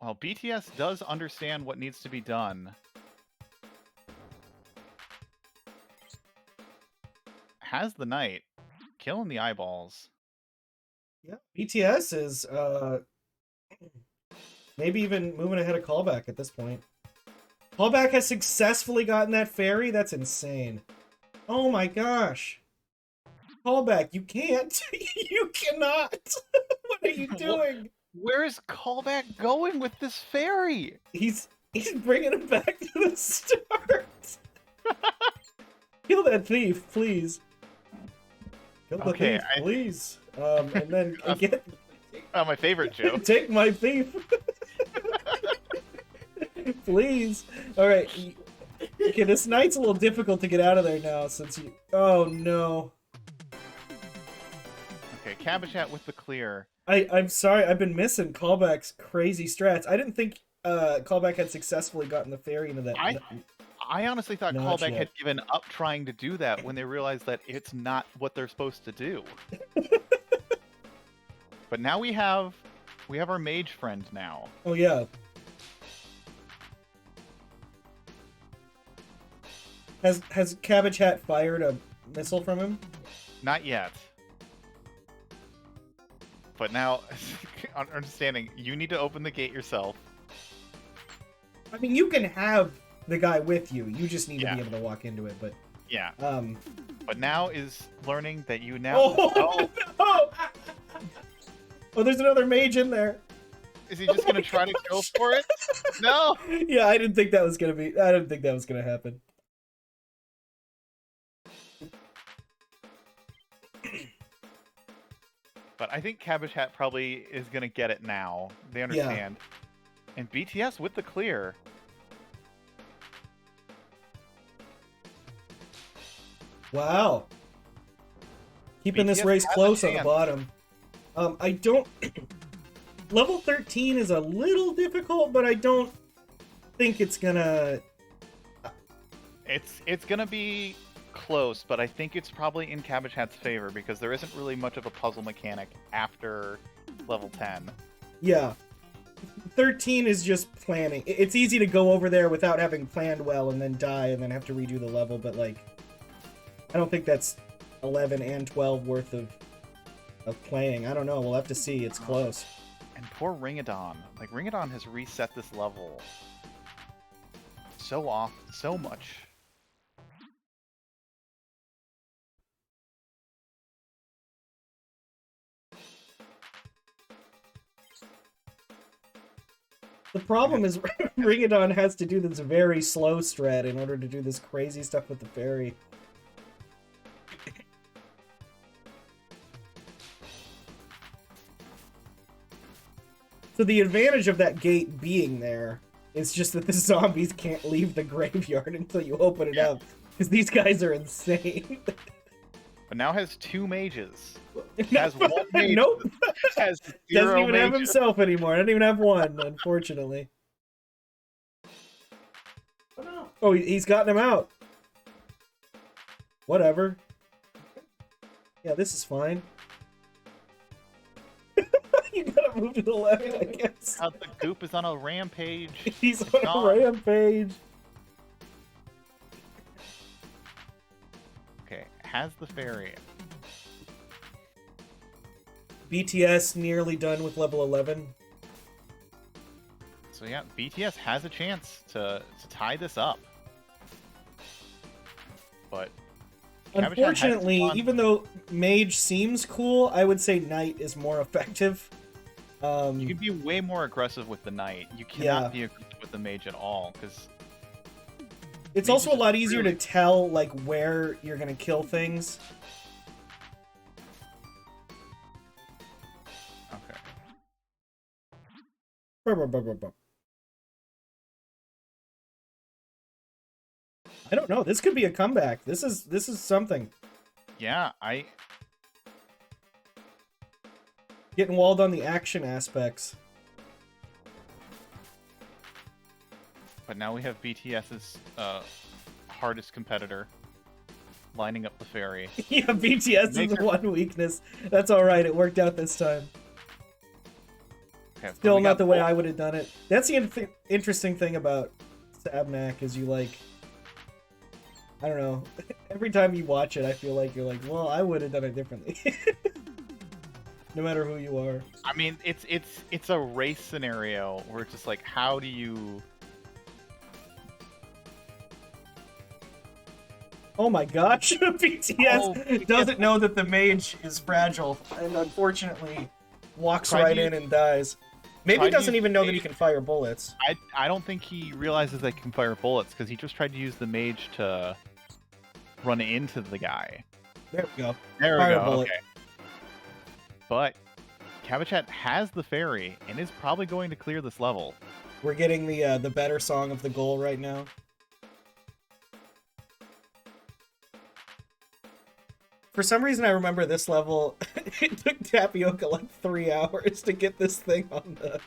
Well, BTS does understand what needs to be done. Has the knight, killing the eyeballs. Yeah, BTS is maybe even moving ahead of Callback at this point. Callback has successfully gotten that fairy? That's insane. Oh my gosh. Callback, you can't. You cannot. What are you doing? Where is Callback going with this fairy? He's bringing him back to the start. Kill that thief, please. Kill the thief, please. And then get... my favorite joke. Take my thief. Please. Alright. Okay, this knight's a little difficult to get out of there now since you... Oh, no. Okay, CabbageHat with the clear. I'm sorry, I've been missing Callback's crazy strats. I didn't think Callback had successfully gotten the fairy into that... I honestly thought Not Callback yet. had given up trying to do that when they realized that it's not what they're supposed to do. But now we have our mage friend now. Oh, yeah. Has CabbageHat fired a missile from him? Not yet. But now, understanding, you need to open the gate yourself. I mean, you can have the guy with you. You just need to Yeah. be able to walk into it, but... Yeah. Um... But now is learning that you now... Oh! No! Oh, there's another mage in there. Is he just going to try to go for it? No! Yeah, I didn't think that was gonna be... I didn't think that was gonna happen. But I think CabbageHat probably is going to get it now. They understand. Yeah. And BTS with the clear. Wow. Keeping BTS this race has a close on the chance. bottom. I don't... Level 13 is a little difficult, but I don't think it's gonna... It's gonna be close, but I think it's probably in CabbageHat's favor because there isn't really much of a puzzle mechanic after level 10. Yeah. 13 is just planning. It's easy to go over there without having planned well and then die and then have to redo the level, but like... I don't think that's 11 and 12 worth of playing. I don't know. We'll have to see. It's close. And poor Ringadon. Like, Ringadon has reset this level so much. The problem is Ringadon has to do this very slow strat in order to do this crazy stuff with the fairy. So the advantage of that gate being there is just that the zombies can't leave the graveyard until you open it up. Because these guys are insane. But now has 2 mages. Has 1 mage. Nope. Has 0 Doesn't even have mages. himself anymore. Doesn't even have 1, unfortunately. Oh, he's gotten him out. Whatever. Yeah, this is fine. You got him Move to the left, I guess. The goop is on a rampage. He's It's on gone. a rampage. Okay, has the fairy. BTS nearly done with level 11. So yeah, BTS has a chance to tie this up. But CabbageHat has Unfortunately, gone- even though Mage seems cool, I would say Knight is more effective. you can be way more aggressive with the knight. You cannot Yeah. be aggressive with the mage at all, because It's Mage also a is lot easier really- to tell like where you're gonna kill things. okay. Brr, brr, brr, brr, brr. I don't know. This could be a comeback. This is something. Yeah, Getting walled on the action aspects. but now we have BTS's hardest competitor lining up the fairy. Yeah, BTS Make is her- one weakness. That's all right. It worked out this time. Okay, Still we not got the way both- I would have done it. That's the interesting thing about Sabnack is you like, I don't know. Every time you watch it, I feel like you're like, well, I would have done it differently. No matter who you are. I mean, it's a race scenario where it's just like, how do you? Oh my gosh, BTS Oh, doesn't know that the mage is fragile and unfortunately walks Tried right to in and dies. Maybe tried he to doesn't use even the know that he mage. can fire bullets. I don't think he realizes they can fire bullets because he just tried to use the mage to run into the guy. There we go. There we Fire go. bullet. Okay. But CabbageHat has the fairy and is probably going to clear this level. We're getting the better song of the goal right now. For some reason, I remember this level. It took Tapioca like 3 hours to get this thing on the.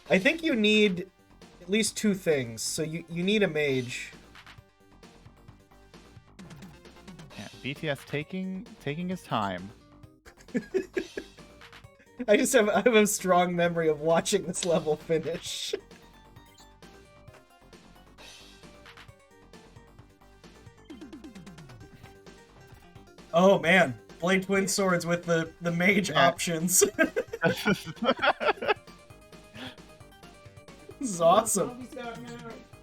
I think you need at least 2 things. So you need a mage. Yeah, BTS taking his time. I have a strong memory of watching this level finish. Oh man, BladeTwinSwords with the mage Yeah. options. This is awesome.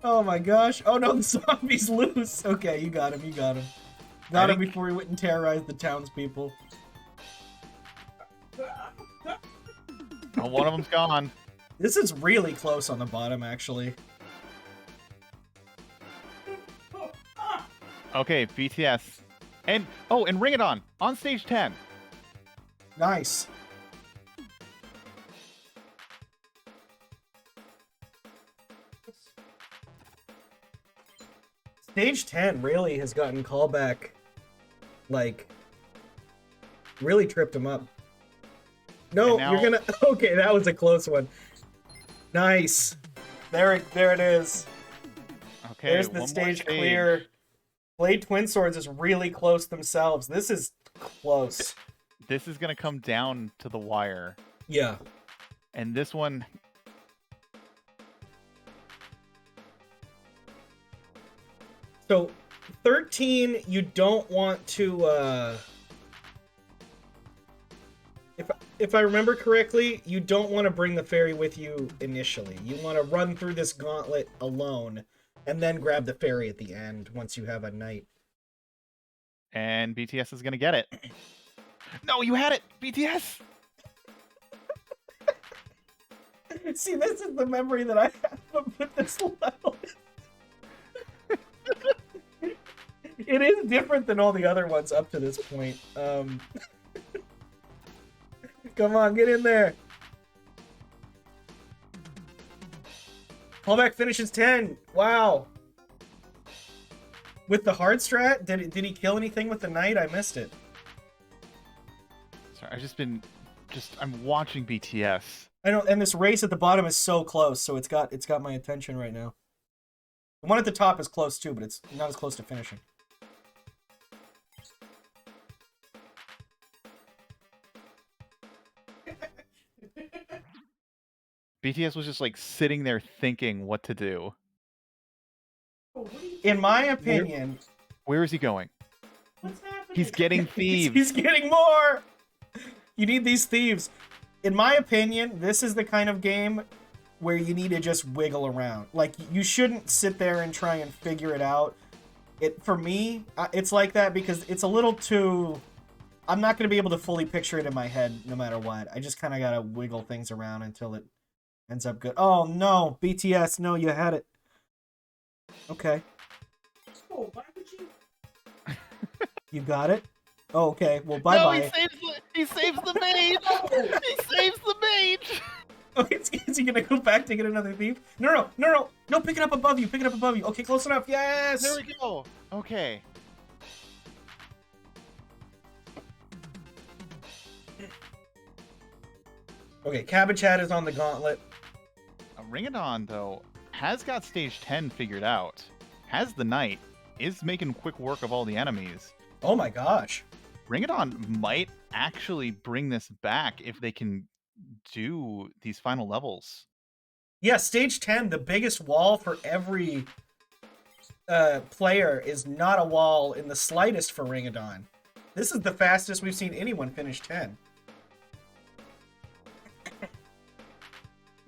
Oh my gosh. Oh no, the zombie's loose. Okay, you got him, you got him. Got him think- before he went and terrorized the townspeople. Oh, one of them's gone. This is really close on the bottom, actually. Okay, BTS. And Ringadon on stage 10. Nice. Stage 10 really has gotten Callback, like, really tripped him up. No, And now- you're gonna... Okay, that was a close one. Nice. There it is. Okay, There's one the more stage stage. clear. BladeTwinSwords is really close themselves. This is close. This is gonna come down to the wire, Yeah. and this one. So, 13, you don't want to, If I remember correctly, you don't want to bring the fairy with you initially. You want to run through this gauntlet alone, and then grab the fairy at the end once you have a knight. And BTS is gonna get it. No, you had it, BTS. See, this is the memory that I have with this level. It is different than all the other ones up to this point. Come on, get in there. Callback finishes 10. Wow. With the hard strat, did he kill anything with the knight? I missed it. Sorry, I'm watching BTS. I know, and this race at the bottom is so close, so it's got my attention right now. The one at the top is close too, but it's not as close to finishing. BTS was just like sitting there thinking what to do. In my opinion, Where is he going? what's happening? He's getting thieves. He's getting more. You need these thieves. In my opinion, this is the kind of game where you need to just wiggle around. Like, you shouldn't sit there and try and figure it out. For me, it's like that because it's a little too... I'm not going to be able to fully picture it in my head no matter what. I just kind of got to wiggle things around until it ends up good. Oh, no. BTS, no, you had it. Okay. Oh, why would you... You got it? Oh, okay. Well, bye-bye. No, he saves the mage! He saves the mage! Oh, is he gonna go back to get another thief? No, pick it up above you, Okay, close enough, yes! There we go. Okay. Okay, CabbageHat is on the gauntlet. Ringadon, though, has got stage 10 figured out. Has the knight, is making quick work of all the enemies. Oh my gosh. Ringadon might actually bring this back if they can do these final levels. Yeah, stage 10, the biggest wall for every player is not a wall in the slightest for Ringadon. This is the fastest we've seen anyone finish 10.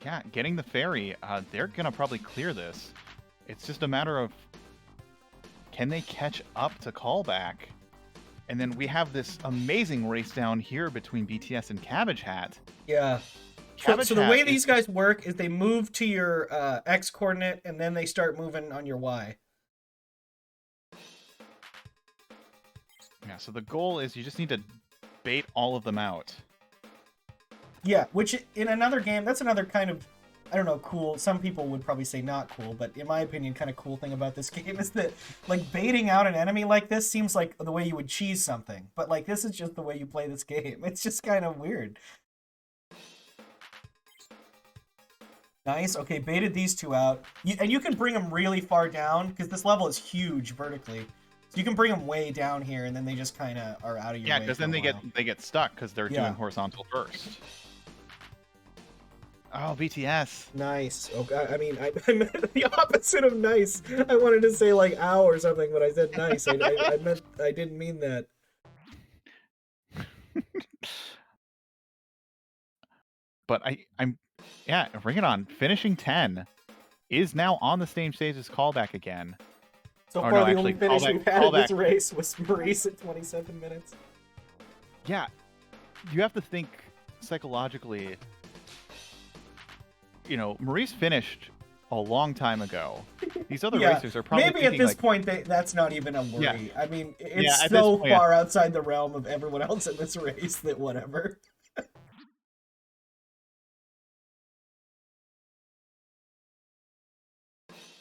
Yeah, getting the ferry, they're gonna probably clear this. It's just a matter of, can they catch up to Callback? And then we have this amazing race down here between BTS and CabbageHat. Yeah. So the way these guys work is they move to your X coordinate and then they start moving on your Y. Yeah, so the goal is you just need to bait all of them out. Yeah, which in another game, that's another kind of, I don't know, cool. Some people would probably say not cool, but in my opinion, kind of cool thing about this game is that, like, baiting out an enemy like this seems like the way you would cheese something. But, like, this is just the way you play this game. It's just kind of weird. Nice. Okay, baited these two out. And you can bring them really far down, because this level is huge vertically. So you can bring them way down here, and then they just kind of are out of your way. Yeah, because then they get stuck, because they're doing horizontal first. Oh, BTS. Nice. Okay, I mean, I meant the opposite of nice. I wanted to say, like, ow or something, but I said nice. I meant, I didn't mean that. But yeah, Ringadon finishing 10 is now on the same stage as Callback again. So far, the only finish we've had in this race was Maurice at 27 minutes. Yeah, you have to think psychologically. You know, Maurice finished a long time ago. These other racers are probably maybe at this point that's not even a worry. Yeah. I mean, it's so far outside the realm of everyone else in this race that whatever.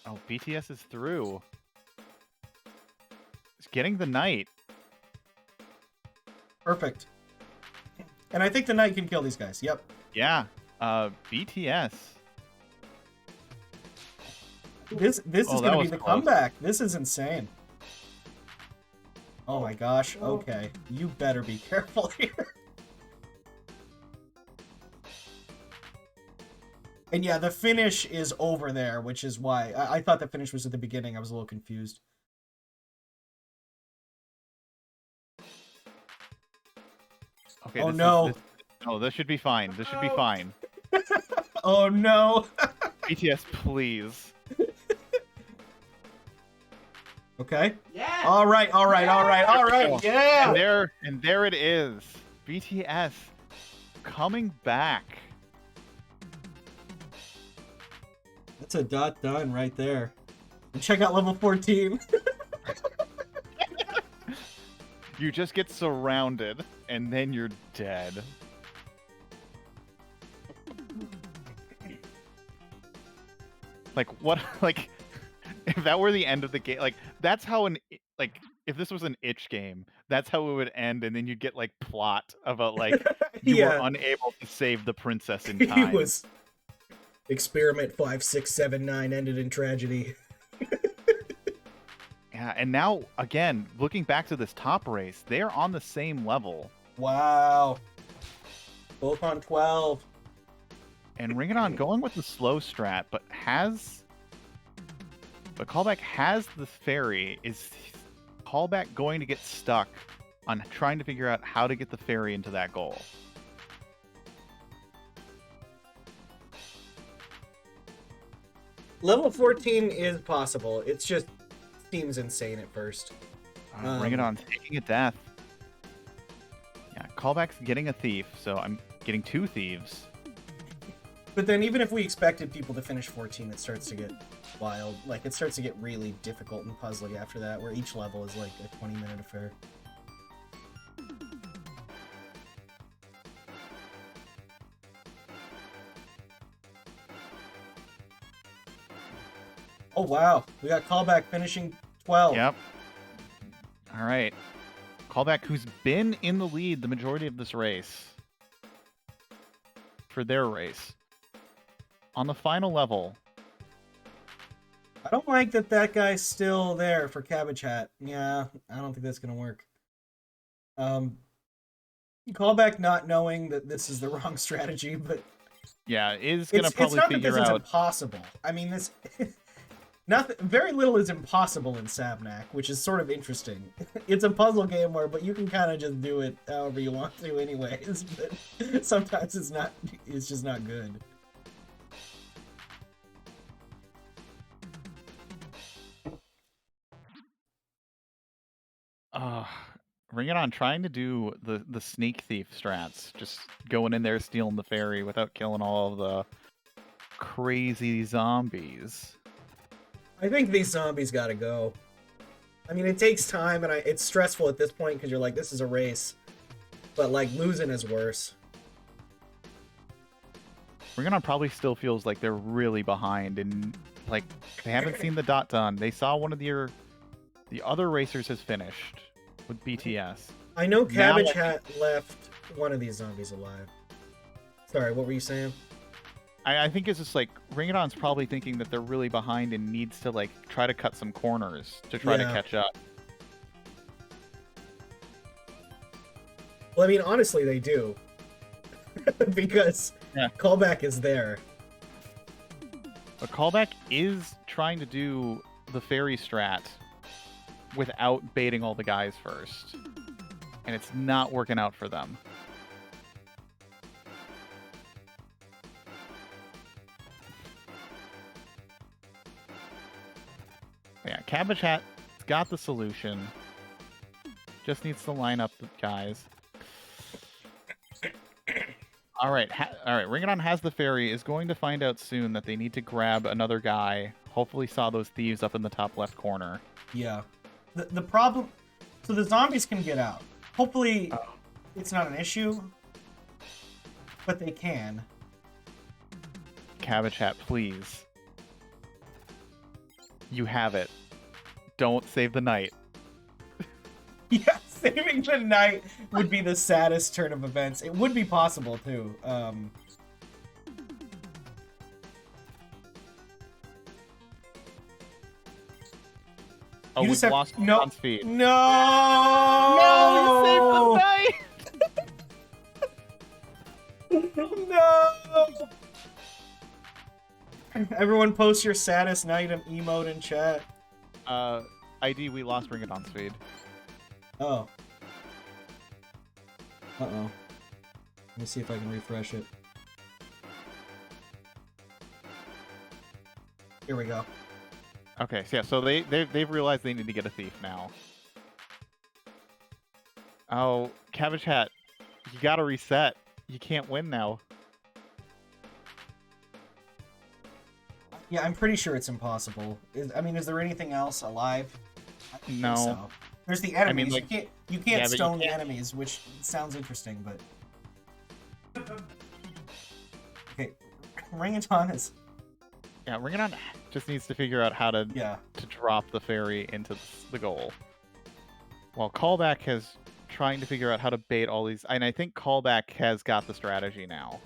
Oh, BTS is through. It's getting the knight. Perfect. And I think the knight can kill these guys. Yep. Yeah. BTS. This is going to be the comeback. This is insane. Oh my gosh. Okay. You better be careful here. And yeah, the finish is over there, which is why I thought the finish was at the beginning. I was a little confused. Okay. Oh no. This should be fine. This should be fine. Oh no. BTS, please. Okay. Yeah. All right. Yeah. And there it is. BTS coming back. That's a done right there. And check out level 14. You just get surrounded, and then you're dead. Like, what? Like, if that were the end of the game, like, that's how if this was an itch game, that's how it would end, and then you'd get, like, plot about, like, you were unable to save the princess in time. He was... Experiment 5679 ended in tragedy. Yeah, and now, again, looking back to this top race, they're on the same level. Wow. Both on 12. And Ringadon going with the slow strat, but Callback has the fairy. Is Callback going to get stuck on trying to figure out how to get the fairy into that goal? Level 14 is possible. It's just seems insane at first. Ringadon's taking a death. Yeah, Callback's getting a thief, so I'm getting 2 thieves. But then even if we expected people to finish 14, it starts to get wild. Like, it starts to get really difficult and puzzly after that, where each level is like a 20-minute affair. Oh, wow. We got Callback finishing 12. Yep. All right. Callback, who's been in the lead the majority of this race. For their race. On the final level. I don't like that guy's still there for CabbageHat. Yeah, I don't think that's going to work. Callback not knowing that this is the wrong strategy, but... Yeah, is going to probably figure out... It's not that this is impossible. I mean, this... very little is impossible in Sabnack, which is sort of interesting. It's a puzzle game but you can kind of just do it however you want to anyways, but sometimes it's just not good. Ringadon trying to do the sneak thief strats, just going in there stealing the fairy without killing all of the crazy zombies. I think these zombies gotta go. I mean, it takes time, and it's stressful at this point because you're like, this is a race. But, like, losing is worse. Ringadon probably still feels like they're really behind, and, like, they haven't seen the dot done. They saw one of the other racers has finished with BTS. I know CabbageHat left one of these zombies alive. Sorry, what were you saying? I think it's just like Ringadon's probably thinking that they're really behind and needs to like try to cut some corners to try to catch up. Well, I mean, honestly, they do. Because Callback is there. But Callback is trying to do the fairy strat without baiting all the guys first. And it's not working out for them. Yeah, CabbageHat's got the solution. Just needs to line up the guys. All right, Ringadon has the fairy, is going to find out soon that they need to grab another guy. Hopefully saw those thieves up in the top left corner. Yeah. The problem... So the zombies can get out. Hopefully it's not an issue, but they can. CabbageHat, please. You have it. Don't save the night. Yeah, saving the night would be the saddest turn of events. It would be possible, too. Oh, we've lost on speed. No! No! Save the night! No! Everyone post your saddest night and emote in chat. ID, we lost Ringadon speed. Oh. Uh-oh. Let me see if I can refresh it. Here we go. Okay, so yeah, so they've realized they need to get a thief now. Oh, CabbageHat, you gotta reset. You can't win now. Yeah, I'm pretty sure it's impossible. Is there anything else alive? No. So. There's the enemies. I mean, like, you can't stone the enemies, which sounds interesting, but... Okay, Ringadon is... Yeah, Ringadon just needs to figure out how to drop the fairy into the goal. While Callback has trying to figure out how to bait all these... And I think Callback has got the strategy now.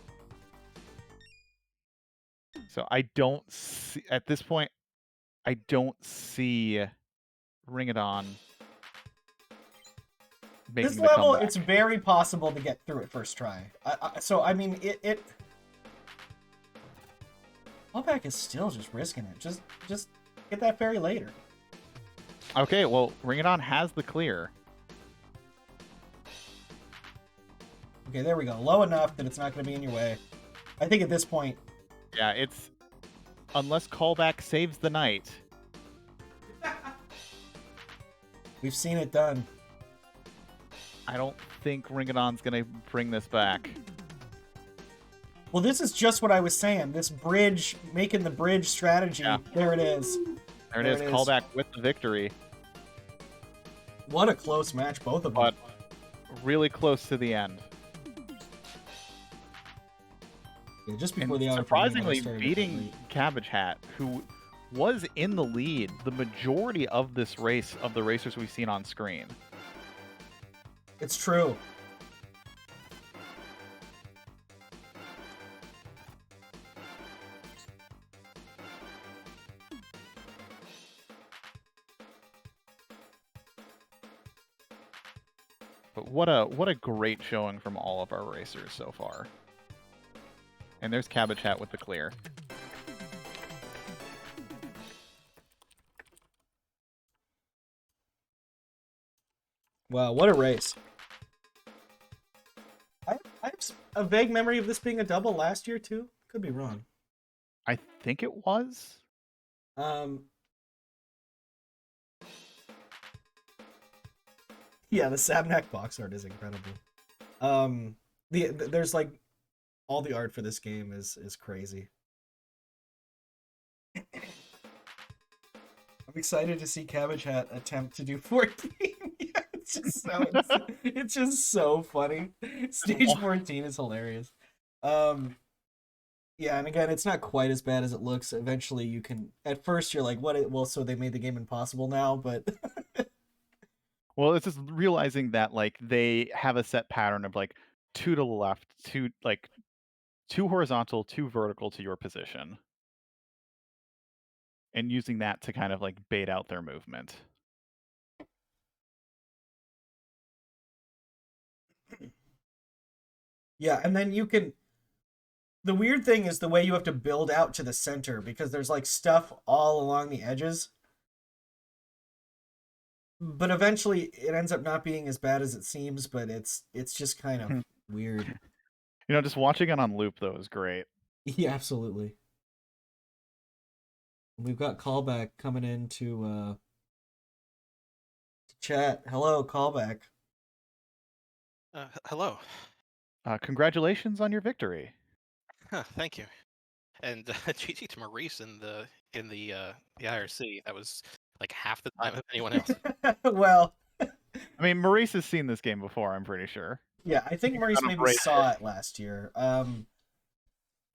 So I don't see... At this point, I don't see Ringadon making this the level, comeback. It's very possible to get through it first try. So, I mean, Callback is still just risking it. Just get that fairy later. Okay, well, Ringadon has the clear. Okay, there we go. Low enough that it's not going to be in your way. I think at this point... Yeah, it's... Unless Callback saves the night. We've seen it done. I don't think Ringadon's gonna bring this back. Well, this is just what I was saying. This bridge, making the bridge strategy. Yeah. There it is. There it is, Callback with the victory. What a close match, both of them. But really close to the end. Yeah, just before And the surprisingly beating CabbageHat, who was in the lead the majority of this race, of the racers we've seen on screen. It's true. But what a great showing from all of our racers so far. And there's CabbageHat with the clear. Wow, what a race. I have a vague memory of this being a double last year, too. Could be wrong. I think it was. Yeah, the Sabnack box art is incredible. There's like all the art for this game is crazy. I'm excited to see CabbageHat attempt to do 14. Yeah, it's just so funny. Stage 14 is hilarious. Yeah, and again, it's not quite as bad as it looks. Eventually, you can. At first, you're like, "What?" Well, so they made the game impossible now, but Well, it's just realizing that like they have a set pattern of like 2 to the left, 2 like 2 horizontal, 2 vertical to your position. And using that to kind of like bait out their movement. yeah, and then you can. The weird thing is the way you have to build out to the center because there's like stuff all along the edges. But eventually, it ends up not being as bad as it seems. But it's just kind of weird. You know, just watching it on loop though is great. Yeah, absolutely. We've got Callback coming in to chat. Hello, Callback. Hello. Congratulations on your victory. Thank you. And GG to Maurice in the IRC. That was like half the time of anyone else. Well, I mean, Maurice has seen this game before, I'm pretty sure. yeah, I think Maurice kind of maybe saw it last year.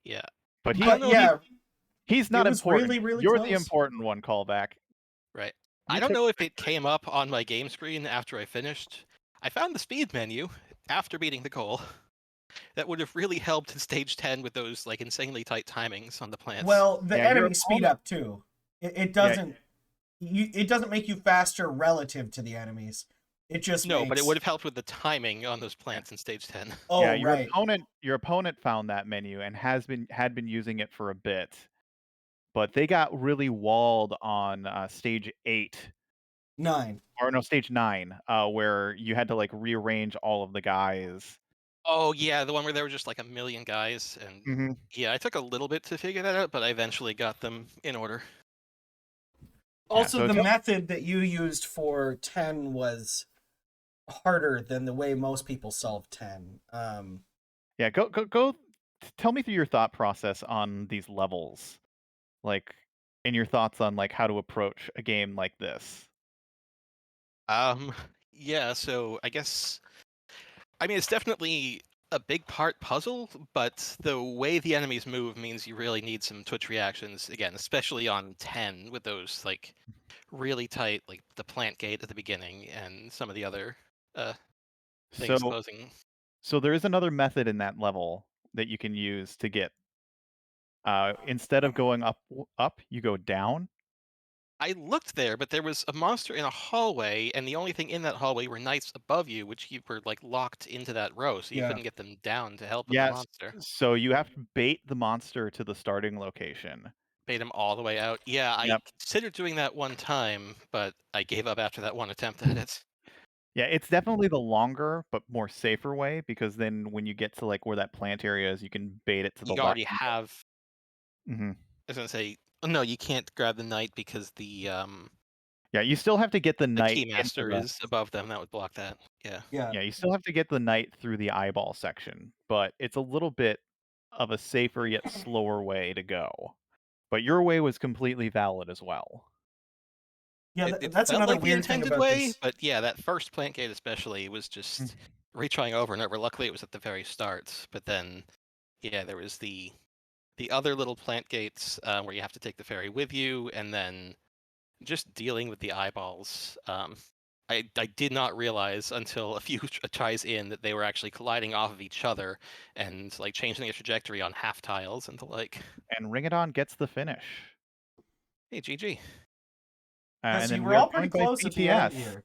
Yeah. But yeah, he's not it was important. really, really You're close. the important one, Callback. Right. I don't know if it came up on my game screen after I finished. I found the speed menu after beating the goal. That would have really helped in stage 10 with those like insanely tight timings on the plants. Well, the enemy speed up too. It doesn't. It doesn't make you faster relative to the enemies. It just but it would have helped with the timing on those plants in stage 10. Oh, yeah, right. Your opponent found that menu and had been using it for a bit, but they got really walled on stage 8. 9. Or no, stage 9, where you had to like rearrange all of the guys. Oh yeah, the one where there were just like a million guys, and yeah, I took a little bit to figure that out, but I eventually got them in order. Also, the method that you used for 10 was harder than the way most people solve 10. Yeah, go. Tell me through your thought process on these levels, like, and your thoughts on like how to approach a game like this. Yeah, so I guess, I mean, it's definitely a big part puzzle, but the way the enemies move means you really need some twitch reactions, again, especially on 10 with those, like, really tight, like, the plant gate at the beginning and some of the other things closing. So there is another method in that level that you can use to get, instead of going up, you go down. I looked there, but there was a monster in a hallway, and the only thing in that hallway were knights above you, which you were like locked into that row, so you Yeah. couldn't get them down to help with the Yes. monster. So you have to bait the monster to the starting location. Bait him all the way out. Yeah, I Yep. considered doing that one time, but I gave up after that one attempt at it. Yeah, it's definitely the longer but more safer way because then when you get to like where that plant area is, you can bait it to the You left. already have. Hmm. I was gonna say, oh, no, you can't grab the knight because Yeah, you still have to get the the knight into keymaster the. is above them. That would block that. Yeah. Yeah. Yeah, you still have to get the knight through the eyeball section, but it's a little bit of a safer yet slower way to go. But your way was completely valid as well. Yeah, It that's felt another like the weird thing intended about way, this. but yeah, that first plant gate especially was just retrying over and over. Luckily, it was at the very start, but then, yeah, there was the other little plant gates where you have to take the ferry with you, and then just dealing with the eyeballs. I did not realize until a few tries in that they were actually colliding off of each other and like changing their trajectory on half tiles and the like. And Ringadon gets the finish. Hey, GG. Yeah, And so you then were we are all pretty joined by close at the end BTS. here.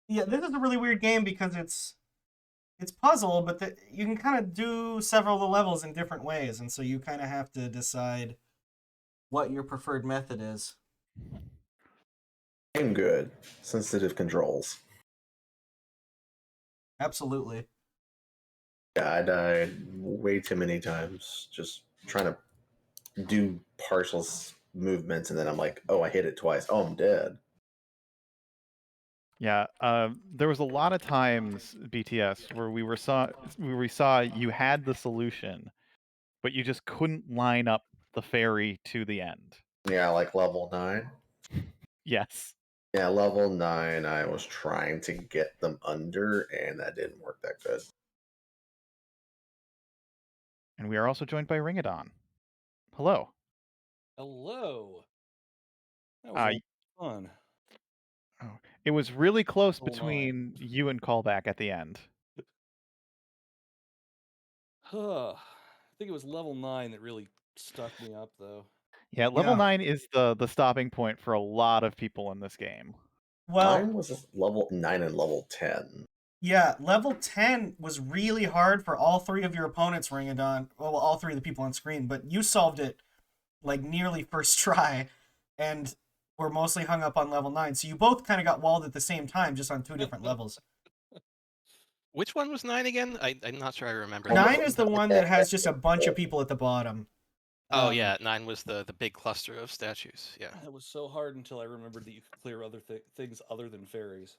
Yeah, this is a really weird game because it's puzzle, but you can kind of do several of the levels in different ways, and so you kind of have to decide what your preferred method is. I'm good. Sensitive controls. Absolutely. Yeah, I died way too many times just trying to do partial movements, and then I'm like, oh, I hit it twice. Oh, I'm dead. Yeah, there was a lot of times BTS where we saw you had the solution, but you just couldn't line up the ferry to the end. Yeah, like level 9. Yes. Yeah, level 9, I was trying to get them under, and that didn't work that good. And we are also joined by Ringadon. Hello. Hello. That was a lot of fun. Oh, it was really close Level 9. between you and Callback at the end. I think it was level 9 that really stuck me up, though. Yeah, level Yeah. 9 is the stopping point for a lot of people in this game. Well, Mine was level 9 and level 10. yeah, level 10 was really hard for all three of your opponents, Ringadon. Well, all three of the people on screen, but you solved it like nearly first try, and were mostly hung up on level 9. So you both kind of got walled at the same time, just on two different levels. Which one was 9 again? I'm not sure I remember. Well, that. 9 is the one that has just a bunch of people at the bottom. Oh yeah, 9 was the big cluster of statues. Yeah. It was so hard until I remembered that you could clear other things other than fairies.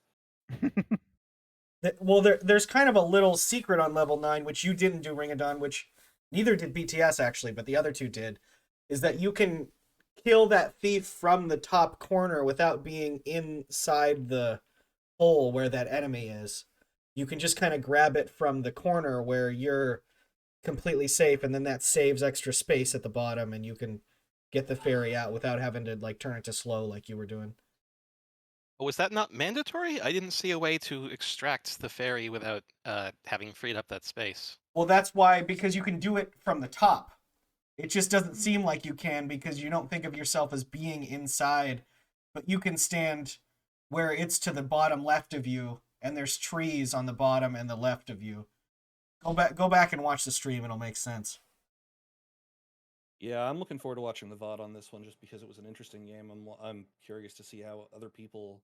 Well, there's kind of a little secret on level 9, which you didn't do, Ringadon, which neither did BTS actually, but the other two did, is that you can kill that thief from the top corner without being inside the hole where that enemy is. You can just kind of grab it from the corner where you're completely safe, and then that saves extra space at the bottom, and you can get the ferry out without having to like turn it to slow like you were doing. Was that not mandatory? I didn't see a way to extract the ferry without having freed up that space. Well, that's why, because you can do it from the top. It just doesn't seem like you can because you don't think of yourself as being inside, but you can stand where it's to the bottom left of you, and there's trees on the bottom and the left of you. Go back and watch the stream; it'll make sense. Yeah, I'm looking forward to watching the VOD on this one just because it was an interesting game. I'm curious to see how other people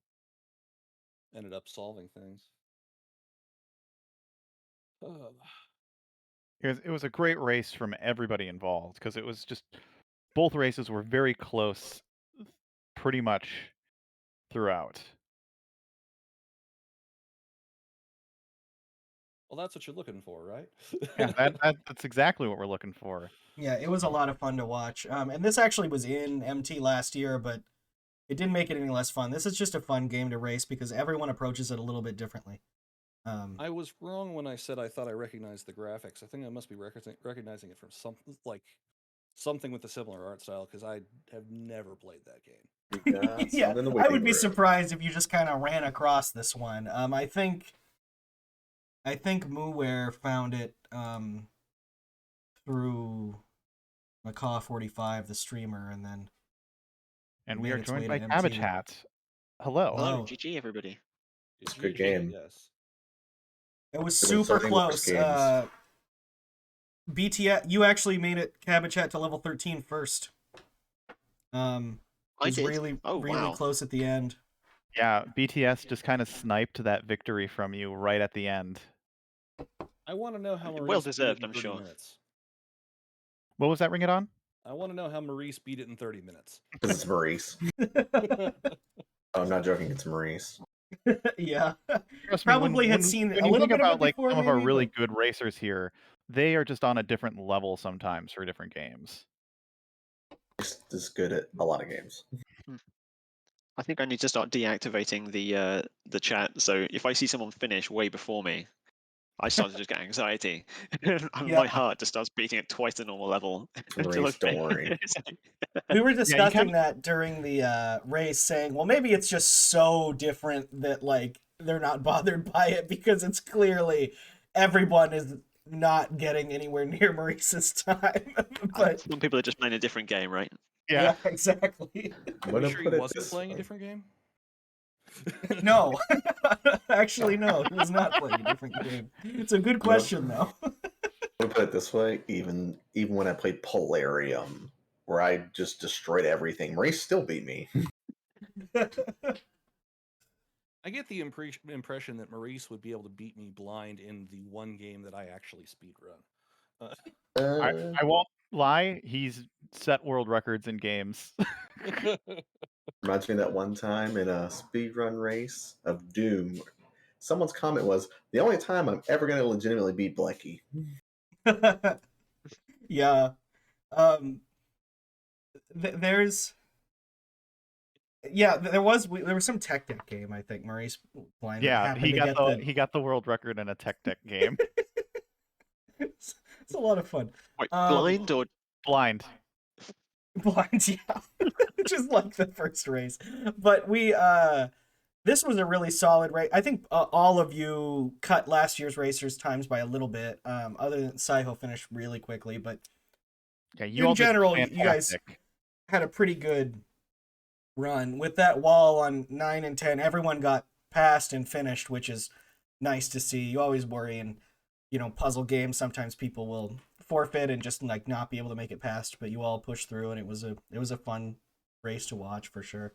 ended up solving things. It was a great race from everybody involved because it was just both races were very close pretty much throughout. Well, that's what you're looking for, right? Yeah, that's exactly what we're looking for. Yeah, it was a lot of fun to watch. And this actually was in MT last year, but it didn't make it any less fun. This is just a fun game to race because everyone approaches it a little bit differently. I was wrong when I said I thought I recognized the graphics. I think I must be recognizing it from something with a similar art style because I have never played that game. We got Yeah, some in the I waiting would be room. surprised if you just kind of ran across this one. I think Mooware found it through Macaw 45, the streamer, and then And we made are its way joined to by MT. CabbageHat. Hello. Hello. Hello, GG everybody. It's a good GG, game. Yes. It was There's been so super many worse close. games. BTS, you actually made it CabbageHat to level 13 first. It I was did. really, Oh, really wow. close at the end. Yeah, BTS just kind of sniped that victory from you right at the end. I want to know how Maurice Well beat it deserved, in I'm 30 sure. minutes. What was that, Ringadon? I want to know how Maurice beat it in 30 minutes. Because it's Maurice. Oh, I'm not joking. It's Maurice. Yeah. Trust me, Probably had seen when a you little think bit of about it like before, some of our maybe, really but- good racers here, they are just on a different level sometimes for different games. It's good at a lot of games. I think I need to start deactivating the chat. So if I see someone finish way before me, I start to just get anxiety. And Yeah. my heart just starts beating at twice the normal level. until Maurice, I don't worry. It's like- We were you discussing can't- that during the race, saying, well, maybe it's just so different that, like, they're not bothered by it because it's clearly everyone is not getting anywhere near Maurice's time. But Some people are just playing a different game, right? yeah, exactly. I'm Are gonna you sure put he it wasn't this playing a way. different game? No, actually, no, he was not playing a different game. It's a good question, though. I'm gonna put it this way. Even when I played Polarium, where I just destroyed everything, Maurice still beat me. I get the impression that Maurice would be able to beat me blind in the one game that I actually speedrun. I won't lie, he's set world records in games. Reminds me of that one time in a speedrun race of Doom. Someone's comment was, the only time I'm ever going to legitimately beat Blecky. Yeah. There's... Yeah, there was some tech deck game, I think, Maurice blind Yeah, happened he to got get he got the world record in a tech deck game. It's a lot of fun. Wait, blind or Blind. Blind, yeah. Just like the first race. But this was a really solid race. I think all of you cut last year's racers' times by a little bit. Other than Saiho finished really quickly, but Yeah, you all in did general, you guys fantastic. had a pretty good run. With that wall on 9 and 10, everyone got passed and finished, which is nice to see. You always worry in, puzzle games, sometimes people will forfeit and just like not be able to make it past, but you all pushed through, and it was a fun race to watch for sure.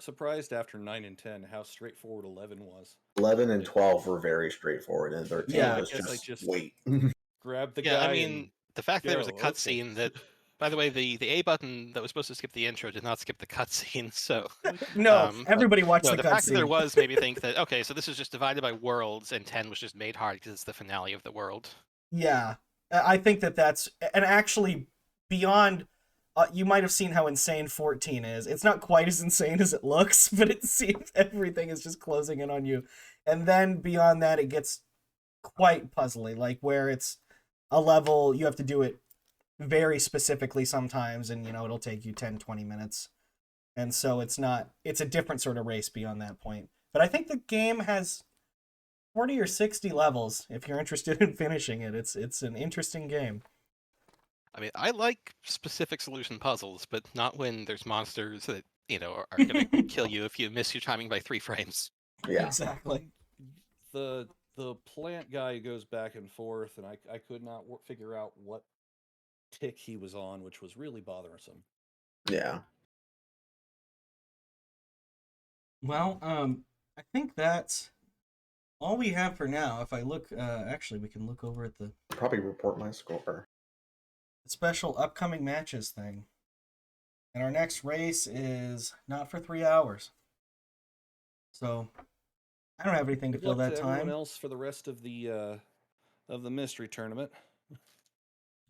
Surprised after 9 and 10 how straightforward 11 was. 11 and 12 were very straightforward, and 13 Yeah, was I guess I just just- wait. Grab the Yeah, guy. I mean, the fact that there was a go, okay. cutscene that, by the way, the A button that was supposed to skip the intro did not skip the cutscene. So No, but everybody watched no, the the fact that there cutscene. was made me think that okay, so this is just divided by worlds, and 10 was just made hard because it's the finale of the world. Yeah, I think that's, and actually beyond, you might have seen how insane 14 is. It's not quite as insane as it looks, but it seems everything is just closing in on you. And then beyond that, it gets quite puzzly, like where it's a level, you have to do it very specifically sometimes, and it'll take you 10-20 minutes. And so it's a different sort of race beyond that point. But I think the game has 40 or 60 levels if you're interested in finishing it. It's an interesting game. I mean, I like specific solution puzzles, but not when there's monsters that are going to kill you if you miss your timing by 3 frames. Yeah. Exactly. The plant guy goes back and forth, and I could not figure out what tick he was on, which was really bothersome. Yeah. Well, I think that's all we have for now. If I look, actually, we can look over at the Probably report my score. special upcoming matches thing. And our next race is not for 3 hours. So I don't have anything to Good fill luck that to everyone time. else for the rest of the mystery tournament.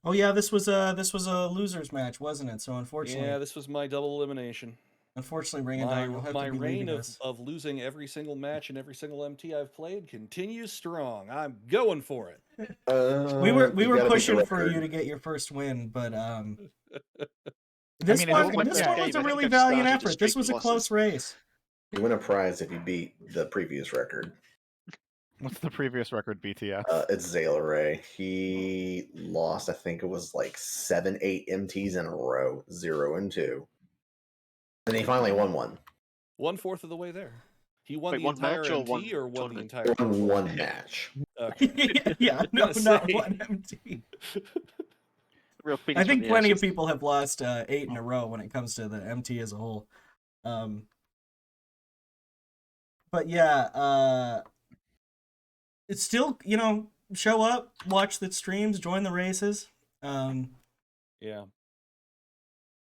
Oh yeah, this was a losers match, wasn't it? So unfortunately, Yeah, this was my double elimination. Ringadon, you'll have My to be reign leaving of, us. of losing every single match and every single MT I've played continues strong. I'm going for it. We were You gotta beat the pushing for record. you to get your first win, but mean, one it's was game. a I think really I've valiant started a effort. streak This was of a close losses. race. You win a prize if you beat the previous record. What's the previous record, BTS? It's Zayla. He lost, I think it was like 7-8 MTs in a row, 0 and 2. And he finally won one. 1/4 of the way there. He won Wait, the one entire match or MT one or won the tournament? entire He won tournament? one match. Okay. Yeah, no, gonna not say. one MT. Real I Phoenix from think the plenty of ashes. people have lost 8 in a row when it comes to the MT as a whole. But yeah, it's still, show up, watch the streams, join the races. Yeah.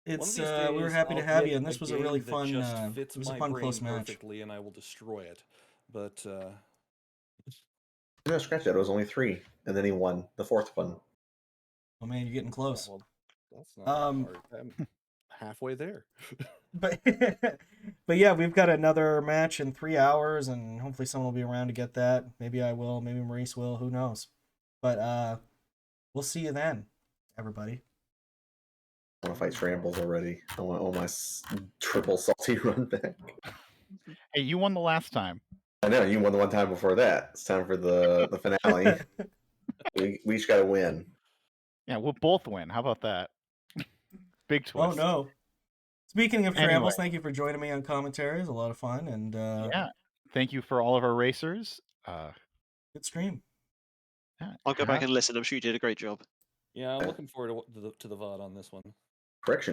It's One of these we were days, happy to I'll have get you, and this was a really game that fun. just It fits was a my fun brain close match. perfectly, and I will destroy it. But No, scratch that. It was only 3, and then he won the 4th one. Oh man, you're getting close. well, that's not that hard. I'm halfway there. But but yeah, we've got another match in 3 hours, and hopefully someone will be around to get that. Maybe I will. Maybe Maurice will. Who knows? But we'll see you then, everybody. I want to fight Scrambles already. I want all my triple salty run back. Hey, you won the last time. I know you won the one time before that. It's time for the finale. we each got to win. Yeah, we'll both win. How about that? Big twist. Oh no. Speaking of Anyway. Trambles, thank you for joining me on commentary. It was a lot of fun, and Yeah. Thank you for all of our racers. good stream. Yeah, I'll go back and listen. I'm sure you did a great job. Yeah, I'm looking forward to the VOD on this one. Correction.